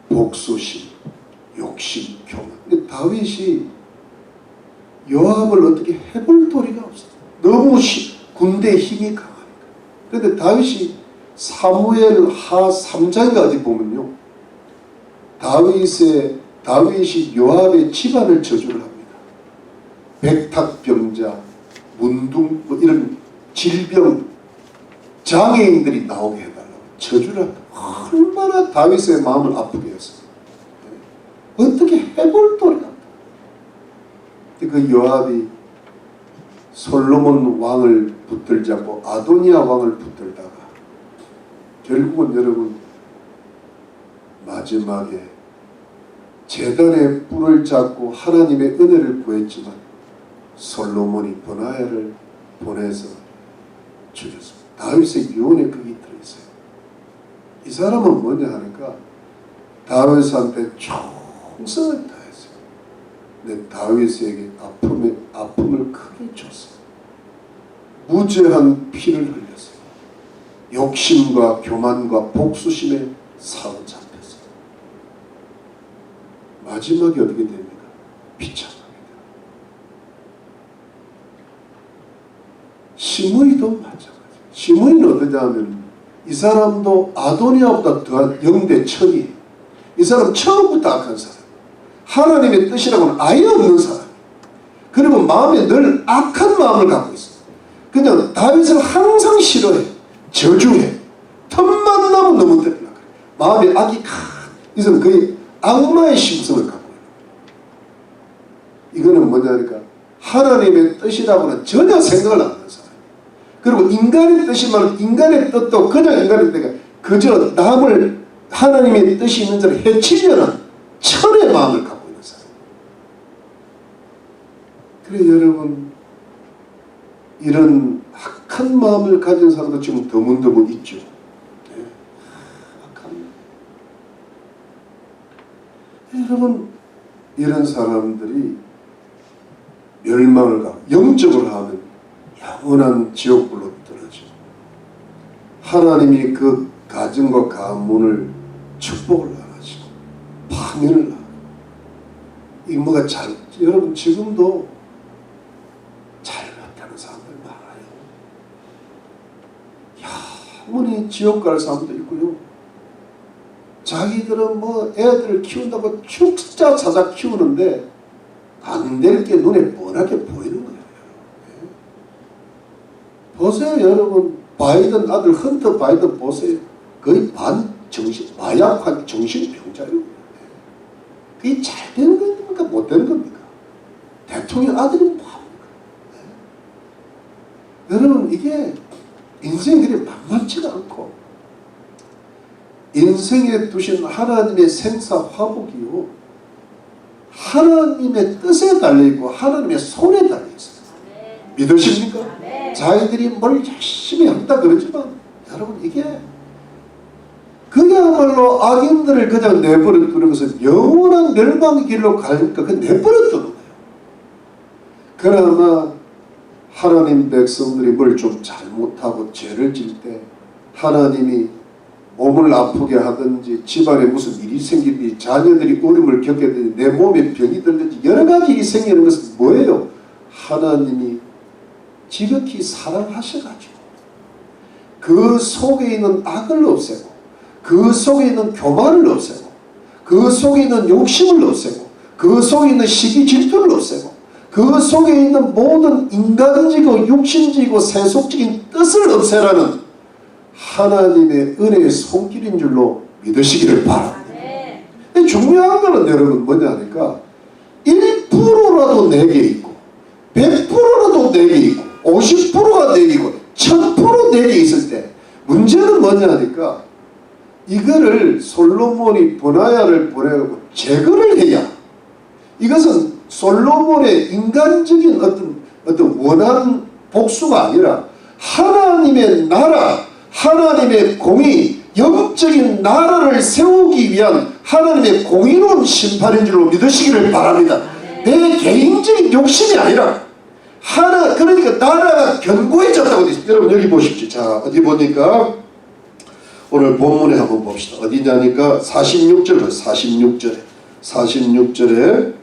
복수심, 욕심, 교만. 근데 다윗이 요압을 어떻게 해볼 도리가 없어요. 너무 군대의 힘이 강하니까. 그런데 다윗이 사무엘 하 3장에 어디 보면요, 다윗이 요압의 집안을 저주를 합니다. 백탁병자, 문둥, 뭐 이런 질병, 장애인들이 나오게 해달라고 저주를 합니다. 얼마나 다윗의 마음을 아프게 했어요. 어떻게 해볼 도리가 없다. 그 요압이 솔로몬 왕을 붙들자고 아도니아 왕을 붙들다가 결국은 여러분 마지막에 제단에 뿔을 잡고 하나님의 은혜를 구했지만 솔로몬이 버나야를 보내서 죽였습니다. 다윗의 유언에 그게 들어있어요. 이 사람은 뭐냐 하니까 다윗한테 충성을 다했어요. 근데 다윗에게 아픔을 크게 줬어요. 무죄한 피를 흘렸어요. 욕심과 교만과 복수심에 사로잡혔어요. 마지막에 어떻게 됩니까? 비참합니다. 시므이도 마찬가지예요. 시므이는 어떠냐 하면 이 사람도 아도니아보다 더한 영대 천이에요. 이 사람 처음부터 악한 사람, 하나님의 뜻이라고는 아예 없는 사람, 그리고 마음에 늘 악한 마음을 갖고 있어요. 그냥 다윗을 항상 싫어해, 저주해, 틈만 나면 너무 때리려고 그래. 마음에 악이 이 사람은 거의 악마의 심성을 갖고 있어요. 이거는 뭐냐니까 하나님의 뜻이라고는 전혀 생각을 안 하는 사람, 그리고 인간의 뜻이면 인간의 뜻도 그냥 인간의 뜻이니까 그저 남을 하나님의 뜻이 있는 자를 해치려는 철의 마음을 갖고 있는 사람. 그래 여러분, 이런 악한 마음을 가진 사람도 지금 드문드문 있죠. 네. 악한. 여러분, 이런 사람들이 멸망을 가고 영적으로 하면 영원한 지옥불로 떨어지고, 하나님이 그 가정과 가문을 축복을 안 하시고 파멸을 하고, 이 뭐가 여러분 지금도 잘못하는 사람들 많아요. 영원히 지옥 갈 사람도 있고요. 자기들은 뭐 애들 키운다고 축자 사자 키우는데 안 될 게 눈에 뻔하게 보이는 거예요. 보세요 여러분, 바이든 아들 헌터 바이든 보세요. 거의 마약한 정신병자예요. 그게 잘 되는 겁니까? 못 되는 겁니까? 대통령 아들이 뭐합니까? 여러분, 이게 인생이 그리 만만치가 않고, 인생에 두신 하나님의 생사화복이요, 하나님의 뜻에 달려있고 하나님의 손에 달려있어요. 믿으십니까? 자기들이 뭘 열심히 한다 그러지만 여러분, 이게 그야말로 악인들을 그냥 내버려 두는 것은 영원한 멸망의 길로 가니까 그 내버려 두는 거예요. 그러나 하나님 백성들이 뭘 좀 잘못하고 죄를 질 때 하나님이 몸을 아프게 하든지 집안에 무슨 일이 생기든지 자녀들이 어려움을 겪게 되든지 내 몸에 병이 들든지 여러 가지 일이 생기는 것은 뭐예요? 하나님이 지극히 사랑하셔가지고 그 속에 있는 악을 없애고, 그 속에 있는 교만을 없애고, 그 속에 있는 욕심을 없애고, 그 속에 있는 시기 질투를 없애고, 그 속에 있는 모든 인간적이고 육신적이고 세속적인 뜻을 없애라는 하나님의 은혜의 손길인 줄로 믿으시기를 바랍니다. 중요한 거는 여러분 뭐냐 하니까 1%라도 내게 있고 100%라도 내게 있고 50%가 내게 있고 1000% 내게 있을 때 문제는 뭐냐 하니까 이거를 솔로몬이 버나야를 보내고 제거를 해야, 이것은 솔로몬의 인간적인 어떤 원한 복수가 아니라 하나님의 나라, 하나님의 공의, 영적인 나라를 세우기 위한 하나님의 공의로운 심판인 줄로 믿으시기를 바랍니다. 내 개인적인 욕심이 아니라 그러니까 나라가 견고해졌다고 되어 있습니다. 여러분 여기 보십시오. 자, 어디 보니까 오늘 본문에 한번 봅시다. 어디냐니까 46절에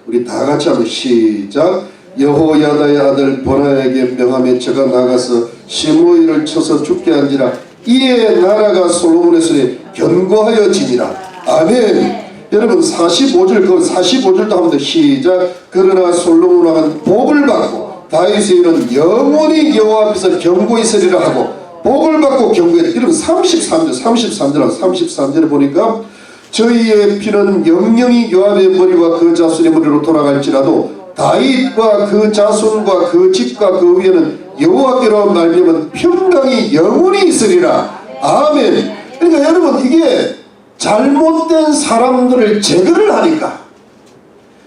우리 다 같이 한번 시작. 여호야다의 아들 보나에게 명하며 저가 나가서 시므이를 쳐서 죽게 한지라. 이에 나라가 솔로몬의 손에 견고하여지니라. 아멘. 여러분 45절 그 45절도 한번 더 시작. 그러나 솔로몬은 복을 받고 다윗의 이는 영원히 여호와 앞에서 견고히 서리라 하고 복을 받고 견고히. 여러분 33절에 보니까 저희의 피는 영영이 요압의 머리와 그 자손의 머리로 돌아갈지라도 다윗과 그 자손과 그 집과 그 위에는 여호와께로 말미암은 평강이 영원히 있으리라. 아멘. 그러니까 여러분 이게 잘못된 사람들을 제거를 하니까,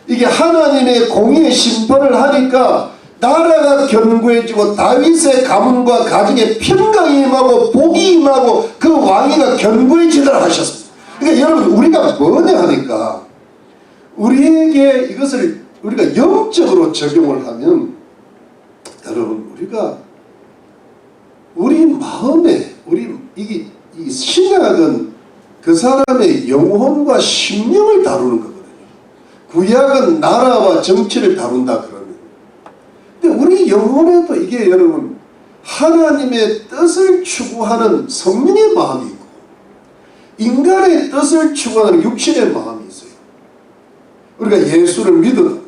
이게 하나님의 공의의 심판을 하니까 나라가 견고해지고 다윗의 가문과 가정에 평강이 임하고 복이 임하고 그 왕위가 견고해지도록 하셨습니다. 그러니까 여러분 우리가 뭐냐 하니까 우리에게 이것을 우리가 영적으로 적용을 하면, 여러분 우리가 우리 마음에 이 신약은 그 사람의 영혼과 심령을 다루는 거거든요. 구약은 나라와 정치를 다룬다 그러면, 근데 우리 영혼에도 이게 여러분 하나님의 뜻을 추구하는 성령의 마음이 있고 인간의 뜻을 추구하는 육신의 마음이 있어요. 우리가 예수를 믿었단 말이에요.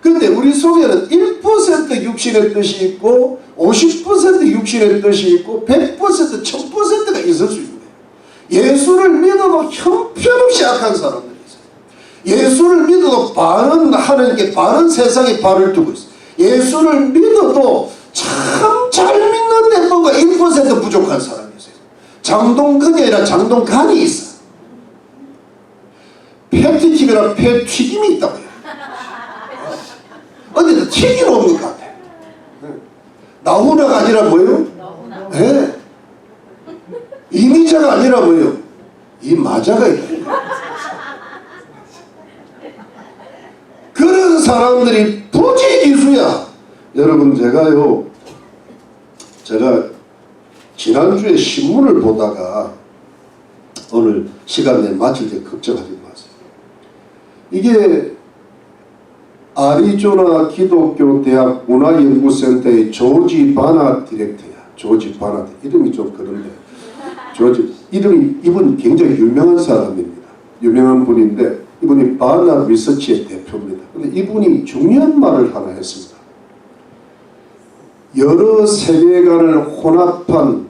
그런데 우리 속에는 1% 육신의 뜻이 있고 50% 육신의 뜻이 있고 100% 1000%가 있을 수 있는 거예요. 예수를 믿어도 형편없이 악한 사람들이 있어요. 예수를 믿어도 바른 하나님께 바른 세상에 발을 두고 있어요. 예수를 믿어도 참 잘 믿는데 뭔가 1% 부족한 사람이 있어요. 장동건이 아니라 장동간이 있어. 패티튀기라 패튀김이 있다고요. 어디서 튀김 없는 것 같아. 나훈아가 아니라 뭐예요? 네. 이미자가 아니라 뭐예요? 이마자가 있다. 그런 사람들이 부지기수야. 여러분 제가 지난주에 신문을 보다가 오늘 시간 내 마칠 때 걱정하지 마세요. 이게 아리조나 기독교 대학 문화연구센터의 조지 바나 디렉터야. 조지 바나. 이름이 좀 그런데 이분 굉장히 유명한 사람입니다. 유명한 분인데 이분이 바나 리서치의 대표입니다. 근데 이분이 중요한 말을 하나 했습니다. 여러 세계관을 혼합한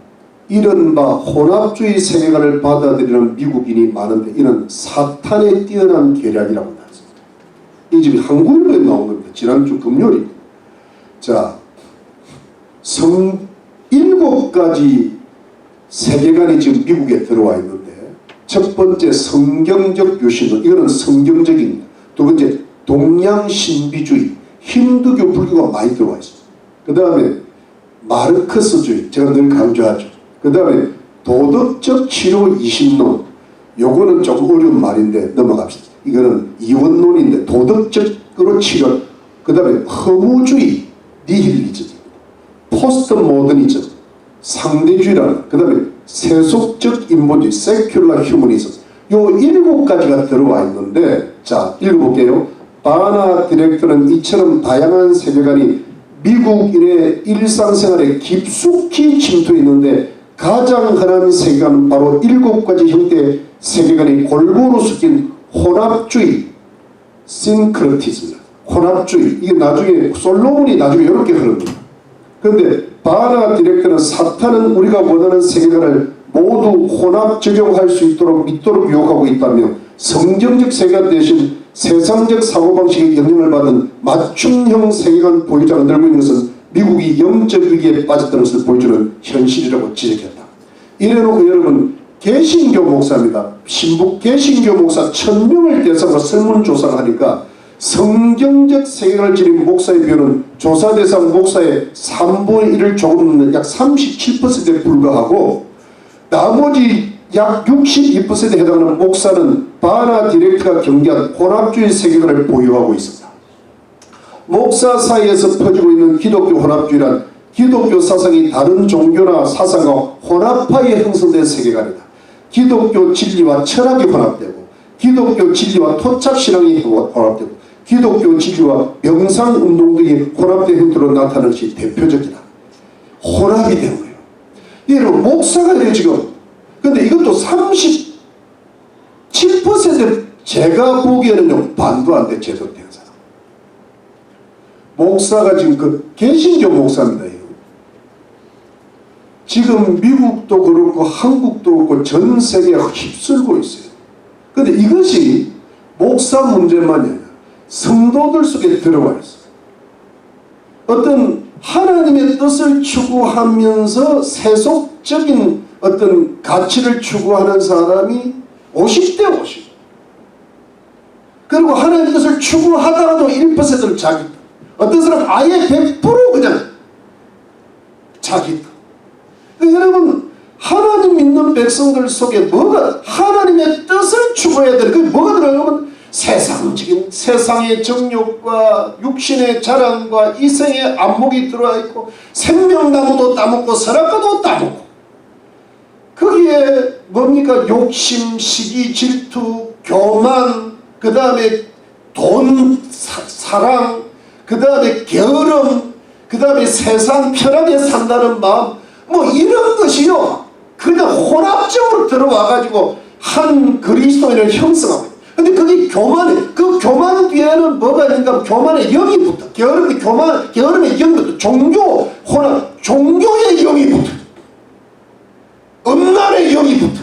이른바 혼합주의 세계관을 받아들이는 미국인이 많은데 이는 사탄의 뛰어난 계략이라고 나왔습니다. 이 집이 한국일보에 나온 겁니다. 지난주 금요일입니다. 자, 7가지 세계관이 지금 미국에 들어와 있는데, 첫 번째 성경적 유신론, 이거는 성경적입니다. 두 번째 동양신비주의, 힌두교, 불교가 많이 들어와 있습니다. 그 다음에 마르크스주의, 제가 늘 강조하죠. 그 다음에 도덕적 치료 20론, 요거는 조금 어려운 말인데 넘어갑시다. 이거는 이원론인데 도덕적으로 치료. 그 다음에 허무주의, 니힐리즘, 포스트 모더니즘, 상대주의라는, 그 다음에 세속적 인본주의, 세큘러 휴머니즘, 요 7가지가 들어와 있는데, 자 읽어볼게요. 바나 디렉터는 이처럼 다양한 세계관이 미국인의 일상생활에 깊숙이 침투해 있는데 가장 흔한 세계관은 바로 7가지 형태의 세계관이 골고루 섞인 혼합주의, 싱크레티즘입니다. 혼합주의. 이게 나중에 솔로몬이 나중에 이렇게 흐릅니다. 그런데 바나 디렉터는 사탄은 우리가 원하는 세계관을 모두 혼합 적용할 수 있도록 믿도록 유혹하고 있다며 성경적 세계관 대신 세상적 사고방식의 영향을 받은 맞춤형 세계관 보유자가 늘고 있는 것은 미국이 영적 위기에 빠졌다는 것을 보여주는 현실이라고 지적했다. 이래놓고 여러분 개신교 목사입니다. 신북 개신교 목사 1000명을 대상으로 설문조사를 하니까 성경적 세계관을 지닌 목사의 비율은 조사 대상 목사의 3분의 1을 조금 넘는 약 37%에 불과하고 나머지 약 62%에 해당하는 목사는 바나 디렉터가 경계한 혼합주의 세계관을 보유하고 있습니다. 목사 사이에서 퍼지고 있는 기독교 혼합주의란 기독교 사상이 다른 종교나 사상과 혼합하여 형성된 세계관이다. 기독교 진리와 철학이 혼합되고 기독교 진리와 토착신앙이 혼합되고 기독교 진리와 명상운동 등이 혼합된 형태로 나타나는 것이 대표적이다. 혼합이 된 거예요. 여러분 목사가 이래 지금. 근데 이것도 37% 제가 보기에는요 반도 안 돼 제대로 된 사람. 목사가 지금 그 개신교 목사입니다. 이거. 지금 미국도 그렇고 한국도 그렇고 전 세계가 휩쓸고 있어요. 근데 이것이 목사 문제만이 아니라 성도들 속에 들어와 있어요. 어떤 하나님의 뜻을 추구하면서 세속적인 어떤 가치를 추구하는 사람이 50대 50. 그리고 하나님의 뜻을 추구하다가도 1%는 자기 뜻. 어떤 사람은 아예 100% 그냥 자기 뜻. 그러니까 여러분 하나님 믿는 백성들 속에 뭐가 하나님의 뜻을 추구해야 되는 그게 뭐가 들어가면 세상적인 세상의 정욕과 육신의 자랑과 이생의 안목이 들어와 있고 생명나무도 따먹고 선악과도 따먹고 거기에 뭡니까 욕심, 시기, 질투, 교만 그 다음에 돈, 사랑 그 다음에 게으름 그 다음에 세상 편하게 산다는 마음 뭐 이런 것이요 그냥 혼합적으로 들어와 가지고 한 그리스도인을 형성하고 있어요. 근데 그게 교만이 그 교만 뒤에는 뭐가 있는가 교만의 영이 붙어 게으름의 게으름의 영이 붙어 종교 혼합 종교의 영이 붙어 음란의 영이 붙어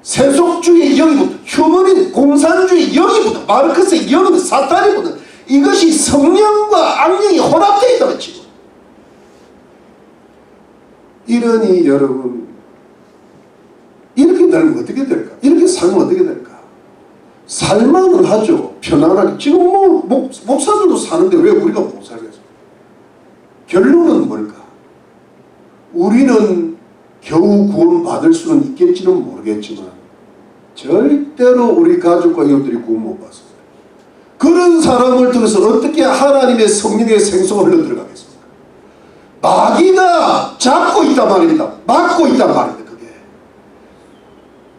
세속주의의 영이 붙어 휴머니 공산주의 영이 붙어 마르크스의 영이 붙어 사탄이 붙어 이것이 성령과 악령이 혼합되어 있다는 거지. 이러니 여러분 이렇게 되면 어떻게 될까? 이렇게 살면 어떻게 될까? 살만은 하죠. 편안하게. 지금 뭐 목사들도 사는데 왜 우리가 못 살겠어? 결론은 뭘까? 우리는 겨우 구원받을 수는 있겠지는 모르겠지만 절대로 우리 가족과 이웃들이 구원 못 받습니다. 그런 사람을 통해서 어떻게 하나님의 성령의 생수가 흘러들어가겠습니까? 마귀가 잡고 있단 말입니다. 막고 있단 말입니다. 그게.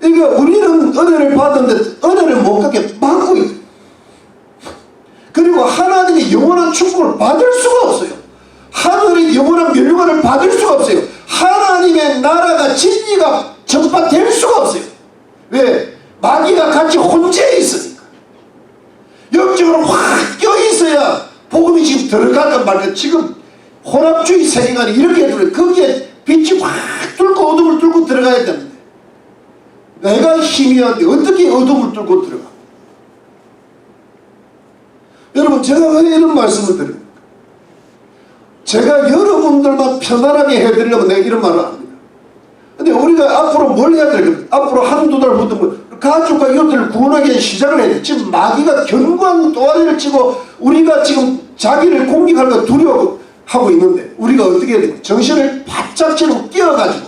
그러니까 우리는 은혜를 받았는데 은혜를 못 갖게 막고 있어요. 그리고 하나님의 영원한 축복을 받을 수가 없어요. 하늘의 영원한 멸류관을 받을 수가 없어요. 하나님의 나라가 진리가 전파될 수가 없어요. 왜? 마귀가 같이 혼재해 있으니까. 영적으로 확 껴있어야 복음이 지금 들어갈까 말까. 지금 혼합주의 세계관이 이렇게 들어요. 거기에 빛이 확 뚫고 어둠을 뚫고 들어가야 되는데 내가 희미한데 어떻게 어둠을 뚫고 들어가? 여러분 제가 왜 이런 말씀을 드립니까? 제가 여러분들만 편안하게 해드리려면 내가 이런 말을 합니다. 근데 우리가 앞으로 뭘 해야 될까? 앞으로 한두 달부터 가족과 이웃들을 구원하기 위해 시작을 해야 돼. 지금 마귀가 견고한 또아리를 치고 우리가 지금 자기를 공격할까 두려워하고 있는데 우리가 어떻게 해야 돼? 정신을 바짝 치고 끼어가지고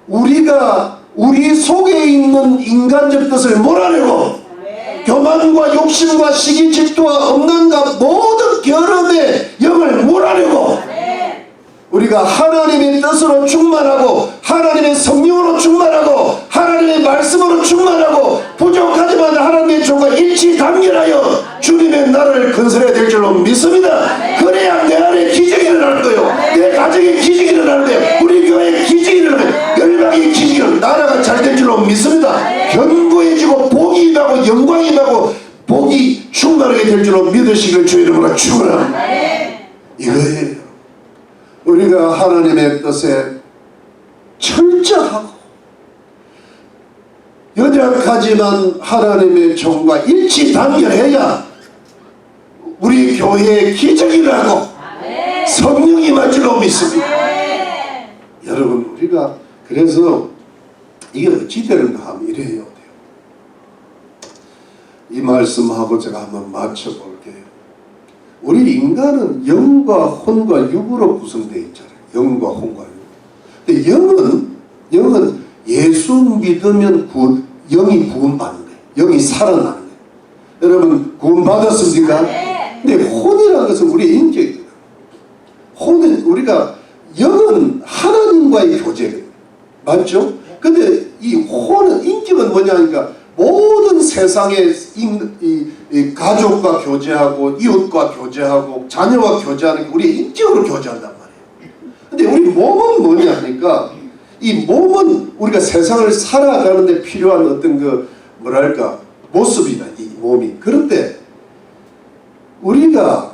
우리가 우리 속에 있는 인간적 뜻을 몰아내고 교만과 욕심과 시기 질투와 음란과 모든 게으름의 영을 몰아내고 우리가 하나님의 뜻으로 충만하고 하나님의 성령으로 충만하고 하나님의 말씀으로 충만하고 부족하지만 하나님의 종과 일치단결하여 주님의 나라를 건설해야 될 줄로 믿습니다. 그래야 내 안에 기적이 일어날 거예요. 내 가정에 기적이 일어날 거예요. 우리 교회에 기적이 일어날 거예요. 열방의 기적이 일어날 나라가 잘 될 줄로 믿습니다. 견고해지고 복이 임하고 영광이 임하고 복이 충만하게 될 줄로 믿으시길 주의 이름으로 축원합니다. 이거예요. 우리가 하나님의 뜻에 철저하고 연약하지만 하나님의 종과 일치단결해야 우리 교회에 기적이 일어나고 성령이 임할 줄로 믿습니다. 여러분 우리가 그래서 이게 어찌 되는가 하면 이래요. 이 말씀하고 제가 한번 맞춰볼게요. 우리 인간은 영과 혼과 육으로 구성되어 있잖아요. 영과 혼과 육. 근데 영은 예수 믿으면 영이 구원받는 거예요. 영이 살아나는 거예요. 여러분 구원받았습니까? 근데 혼이라는 것은 우리의 인격이에요. 혼은 우리가 영은 하나님과의 교제예요. 맞죠? 근데 이 혼은 인격은 뭐냐 하니까 모든 세상의 이 가족과 교제하고 이웃과 교제하고 자녀와 교제하는 게 우리의 인격으로 교제한단 말이에요. 근데 우리 몸은 뭐냐 하니까 이 몸은 우리가 세상을 살아가는데 필요한 어떤 그 뭐랄까 모습이다 이 몸이. 그런데 우리가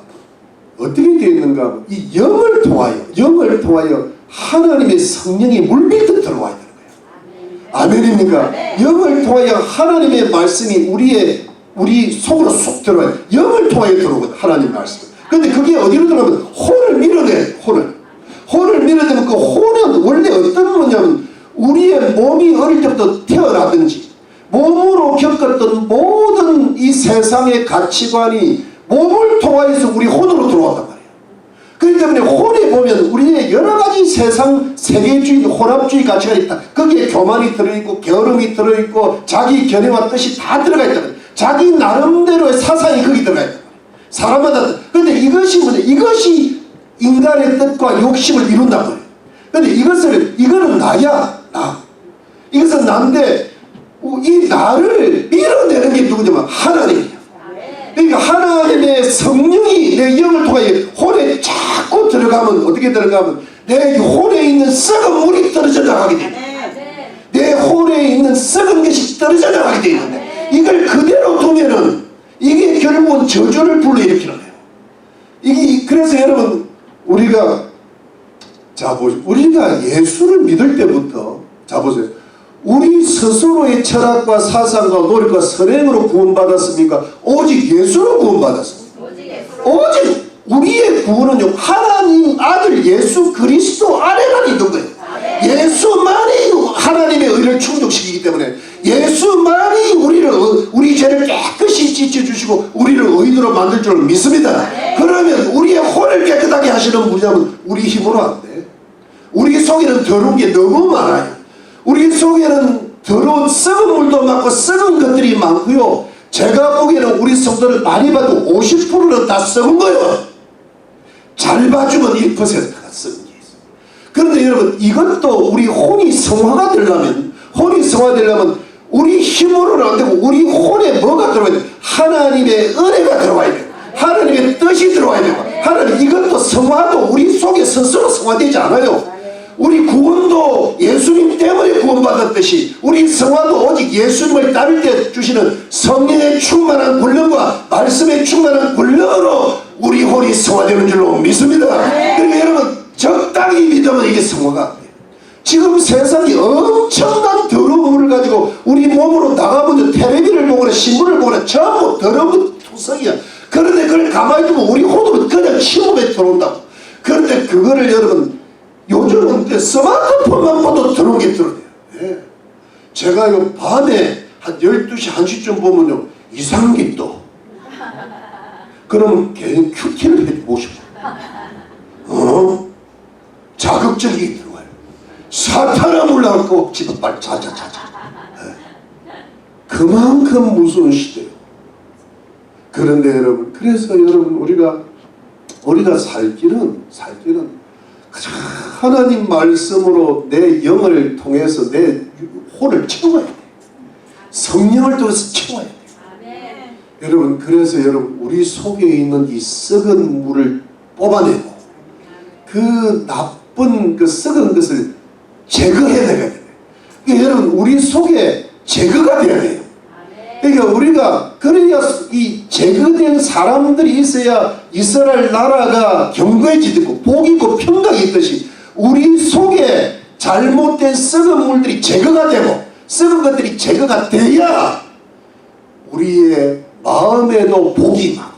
어떻게 되어 있는가 하면 이 영을 통하여 하나님의 성령이 물밀듯 들어와야 되는 거예요. 아멘입니까? 영을 통하여 하나님의 말씀이 우리 속으로 쏙 들어와요. 영을 통하여 들어오거든 하나님 말씀. 근데 그게 어디로 들어가면 혼을 밀어내. 혼을 밀어내면 그 혼은 원래 어떤 거냐면 우리의 몸이 어릴 때부터 태어나든지 몸으로 겪었던 모든 이 세상의 가치관이 몸을 통하여서 우리 혼으로 들어왔단 말이에요. 그렇기 때문에 혼에 보면 우리의 여러가지 세상 세계주의 혼합주의 가치가 있다. 거기에 교만이 들어있고 게으름이 들어있고 자기 견해와 뜻이 다 들어가 있다. 자기 나름대로의 사상이 거기 들어가 있다. 사람마다. 그런데 이것이 뭐냐, 이것이 인간의 뜻과 욕심을 이룬단 말이에요. 그런데 이거는 나야, 나. 이것은 나인데 이 나를 밀어내는 게 누구냐면 하나님이에요. 그러니까 하나님의 성령이 내 영을 통하여 혼에 자꾸 들어가면 어떻게 들어가면 내 혼에 있는 썩은 물이 떨어져 나가게 됩니다. 내 혼에 있는 썩은 것이 떨어져 나가게 되는데 이걸 그대로 두면은 이게 결국은 저주를 불러일으키는 거예요. 그래서 여러분 우리가 우리가 예수를 믿을 때부터 자 보세요. 우리 스스로의 철학과 사상과 노력과 선행으로 구원받았습니까? 오직 예수로 구원받았습니다. 오직 우리의 구원은요 하나님 아들 예수 그리스도 안에만 있는 거예요. 예수만이 하나님의 의를 충족시키기 때문에 예수만이 우리 죄를 깨끗이 씻어주시고 우리를 의인으로 만들 줄 믿습니다. 그러면 우리의 혼을 깨끗하게 하시는 분이라면 우리 힘으로 안 돼. 우리 속에는 더러운 게 너무 많아요. 우리 속에는 더러운 썩은 물도 많고 썩은 것들이 많고요. 제가 보기에는 우리 성도를 많이 봐도 50%는 다 썩은 거예요. 잘 봐주면 1%가 썩은 게 있어요. 그런데 여러분 이것도 우리 혼이 성화가 되려면 우리 힘으로는 안 되고 우리 혼에 뭐가 들어와야 돼요? 하나님의 은혜가 들어와야 돼요. 하나님의 뜻이 들어와야 돼요. 하나님 이것도 성화도 우리 속에 스스로 성화되지 않아요. 우리 구원도 예수님 때문에 구원받았듯이 우리 성화도 오직 예수님을 따를 때 주시는 성령의 충만한 권능과 말씀의 충만한 권능으로 우리 혼이 성화되는 줄로 믿습니다. 그러니까 여러분 적당히 믿으면 이게 성화가 안 돼요. 지금 세상이 엄청난 더러운 물을 가지고 우리 몸으로 나가보면 텔레비를 보거나 신문을 보거나 전부 더러운 투성이야. 그런데 그걸 가만히 두면 우리 혼으로 그냥 침묵에 들어온다고. 그런데 그거를 여러분 요즘은 스마트폰만 봐도 들어오게 들어요. 예. 제가 요 밤에 한 12시, 1시쯤 보면요 이상한 게 또. 그러면 괜히 큐티를 해주고 싶어. 자극적이게 들어와요. 사탄아 물러가고 집에 빨리 자자. 예. 그만큼 무서운 시대예요. 그런데 여러분, 그래서 여러분 우리가 살 길은 하나님 말씀으로 내 영을 통해서 내 혼을 채워야 돼. 성령을 통해서 채워야 돼. 여러분 그래서 여러분 우리 속에 있는 이 썩은 물을 뽑아내고 그 나쁜 그 썩은 것을 제거해야 돼요. 그러니까 여러분 우리 속에 제거가 돼야 돼요. 그러니까 우리가 그래야 이 제거된 사람들이 있어야 이스라엘 나라가 견고해지고 복이 있고 평강이 있듯이 우리 속에 잘못된 썩은 물들이 제거가 되고 썩은 것들이 제거가 돼야 우리의 마음에도 복이 임하고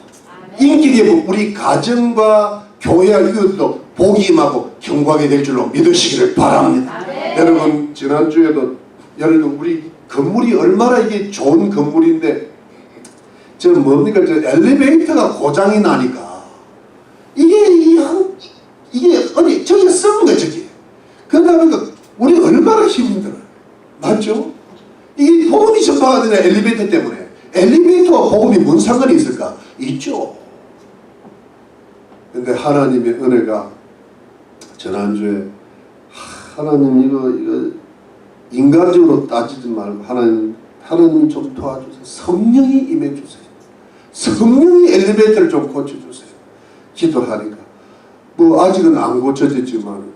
인격에 우리 가정과 교회와 이웃도 복이 임하고 경고하게 될 줄로 믿으시기를 바랍니다. 여러분 지난주에도 여러분 우리 건물이 얼마나 이게 좋은 건물인데 저 뭡니까 저 엘리베이터가 고장이 나니까 이게 어디 저기 썩은 거야 저기. 그러다 보니까 우리 얼마나 힘들어요. 맞죠? 이 복음이 전파가 되는 엘리베이터 때문에. 엘리베이터와 복음이 뭔 상관이 있을까? 있죠. 근데 하나님의 은혜가 지난주에 하나님 이거 인간적으로 따지지 말고 하나님 좀 도와주세요. 성령이 임해주세요. 성령이 엘리베이터를 좀 고쳐주세요. 기도하니까 뭐 아직은 안 고쳐졌지만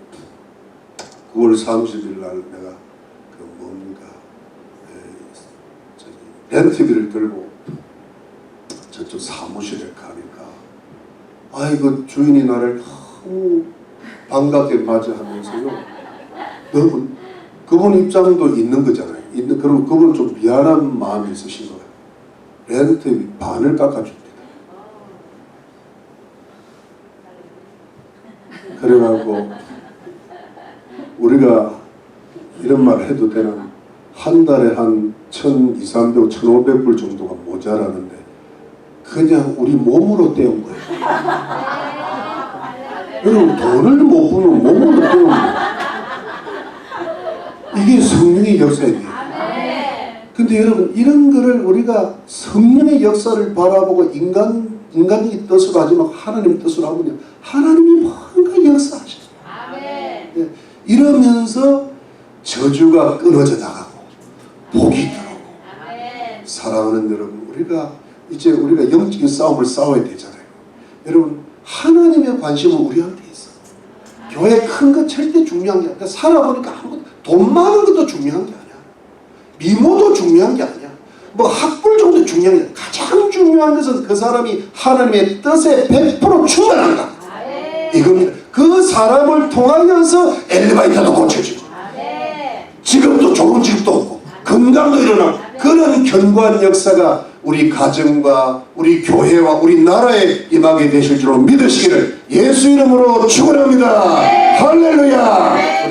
9월 30일 날 내가 그 뭡니까 렌트비를 들고 저쪽 사무실에 가니까 아이고 주인이 나를 너무 반갑게 맞이하면서요. 너무 그분 입장도 있는 거잖아요. 그리고 그분 좀 미안한 마음이 있으신 거예요. 렌트비 반을 깎아줍니다. 그래가지고 우리가 이런 말 해도 되나 한 달에 한 1,200, 1,500불 정도가 모자라는데 그냥 우리 몸으로 때운 거예요. 여러분 돈을 못 버는 몸으로 때운 거예요. 이게 성령의 역사예요. 근데 여러분 이런 거를 우리가 성령의 역사를 바라보고 인간의 뜻으로 하지 말고 하나님의 뜻으로 하면 하나님이 뭔가 역사하셔요. 예, 이러면서 저주가 끊어져 나가고 복이 들어오고 사랑하는 여러분 우리가 영적인 싸움을 싸워야 되잖아요. 여러분 하나님의 관심은 우리한테 있어. 교회 큰 거 절대 중요한 게 아니라 살아보니까 아무것도 돈 많은 것도 중요한 게 아니야. 미모도 중요한 게 아니야. 뭐 학벌 정도 중요한 게 아니야. 가장 중요한 것은 그 사람이 하나님의 뜻에 100% 충만한가. 이겁니다. 그 사람을 통하여서 엘리베이터도 고쳐지고 직업도 좋은 직업도 없고 건강도 일어나고 그런 견고한 역사가 우리 가정과 우리 교회와 우리 나라에 임하게 되실 줄로 믿으시기를 예수 이름으로 축원합니다. 할렐루야.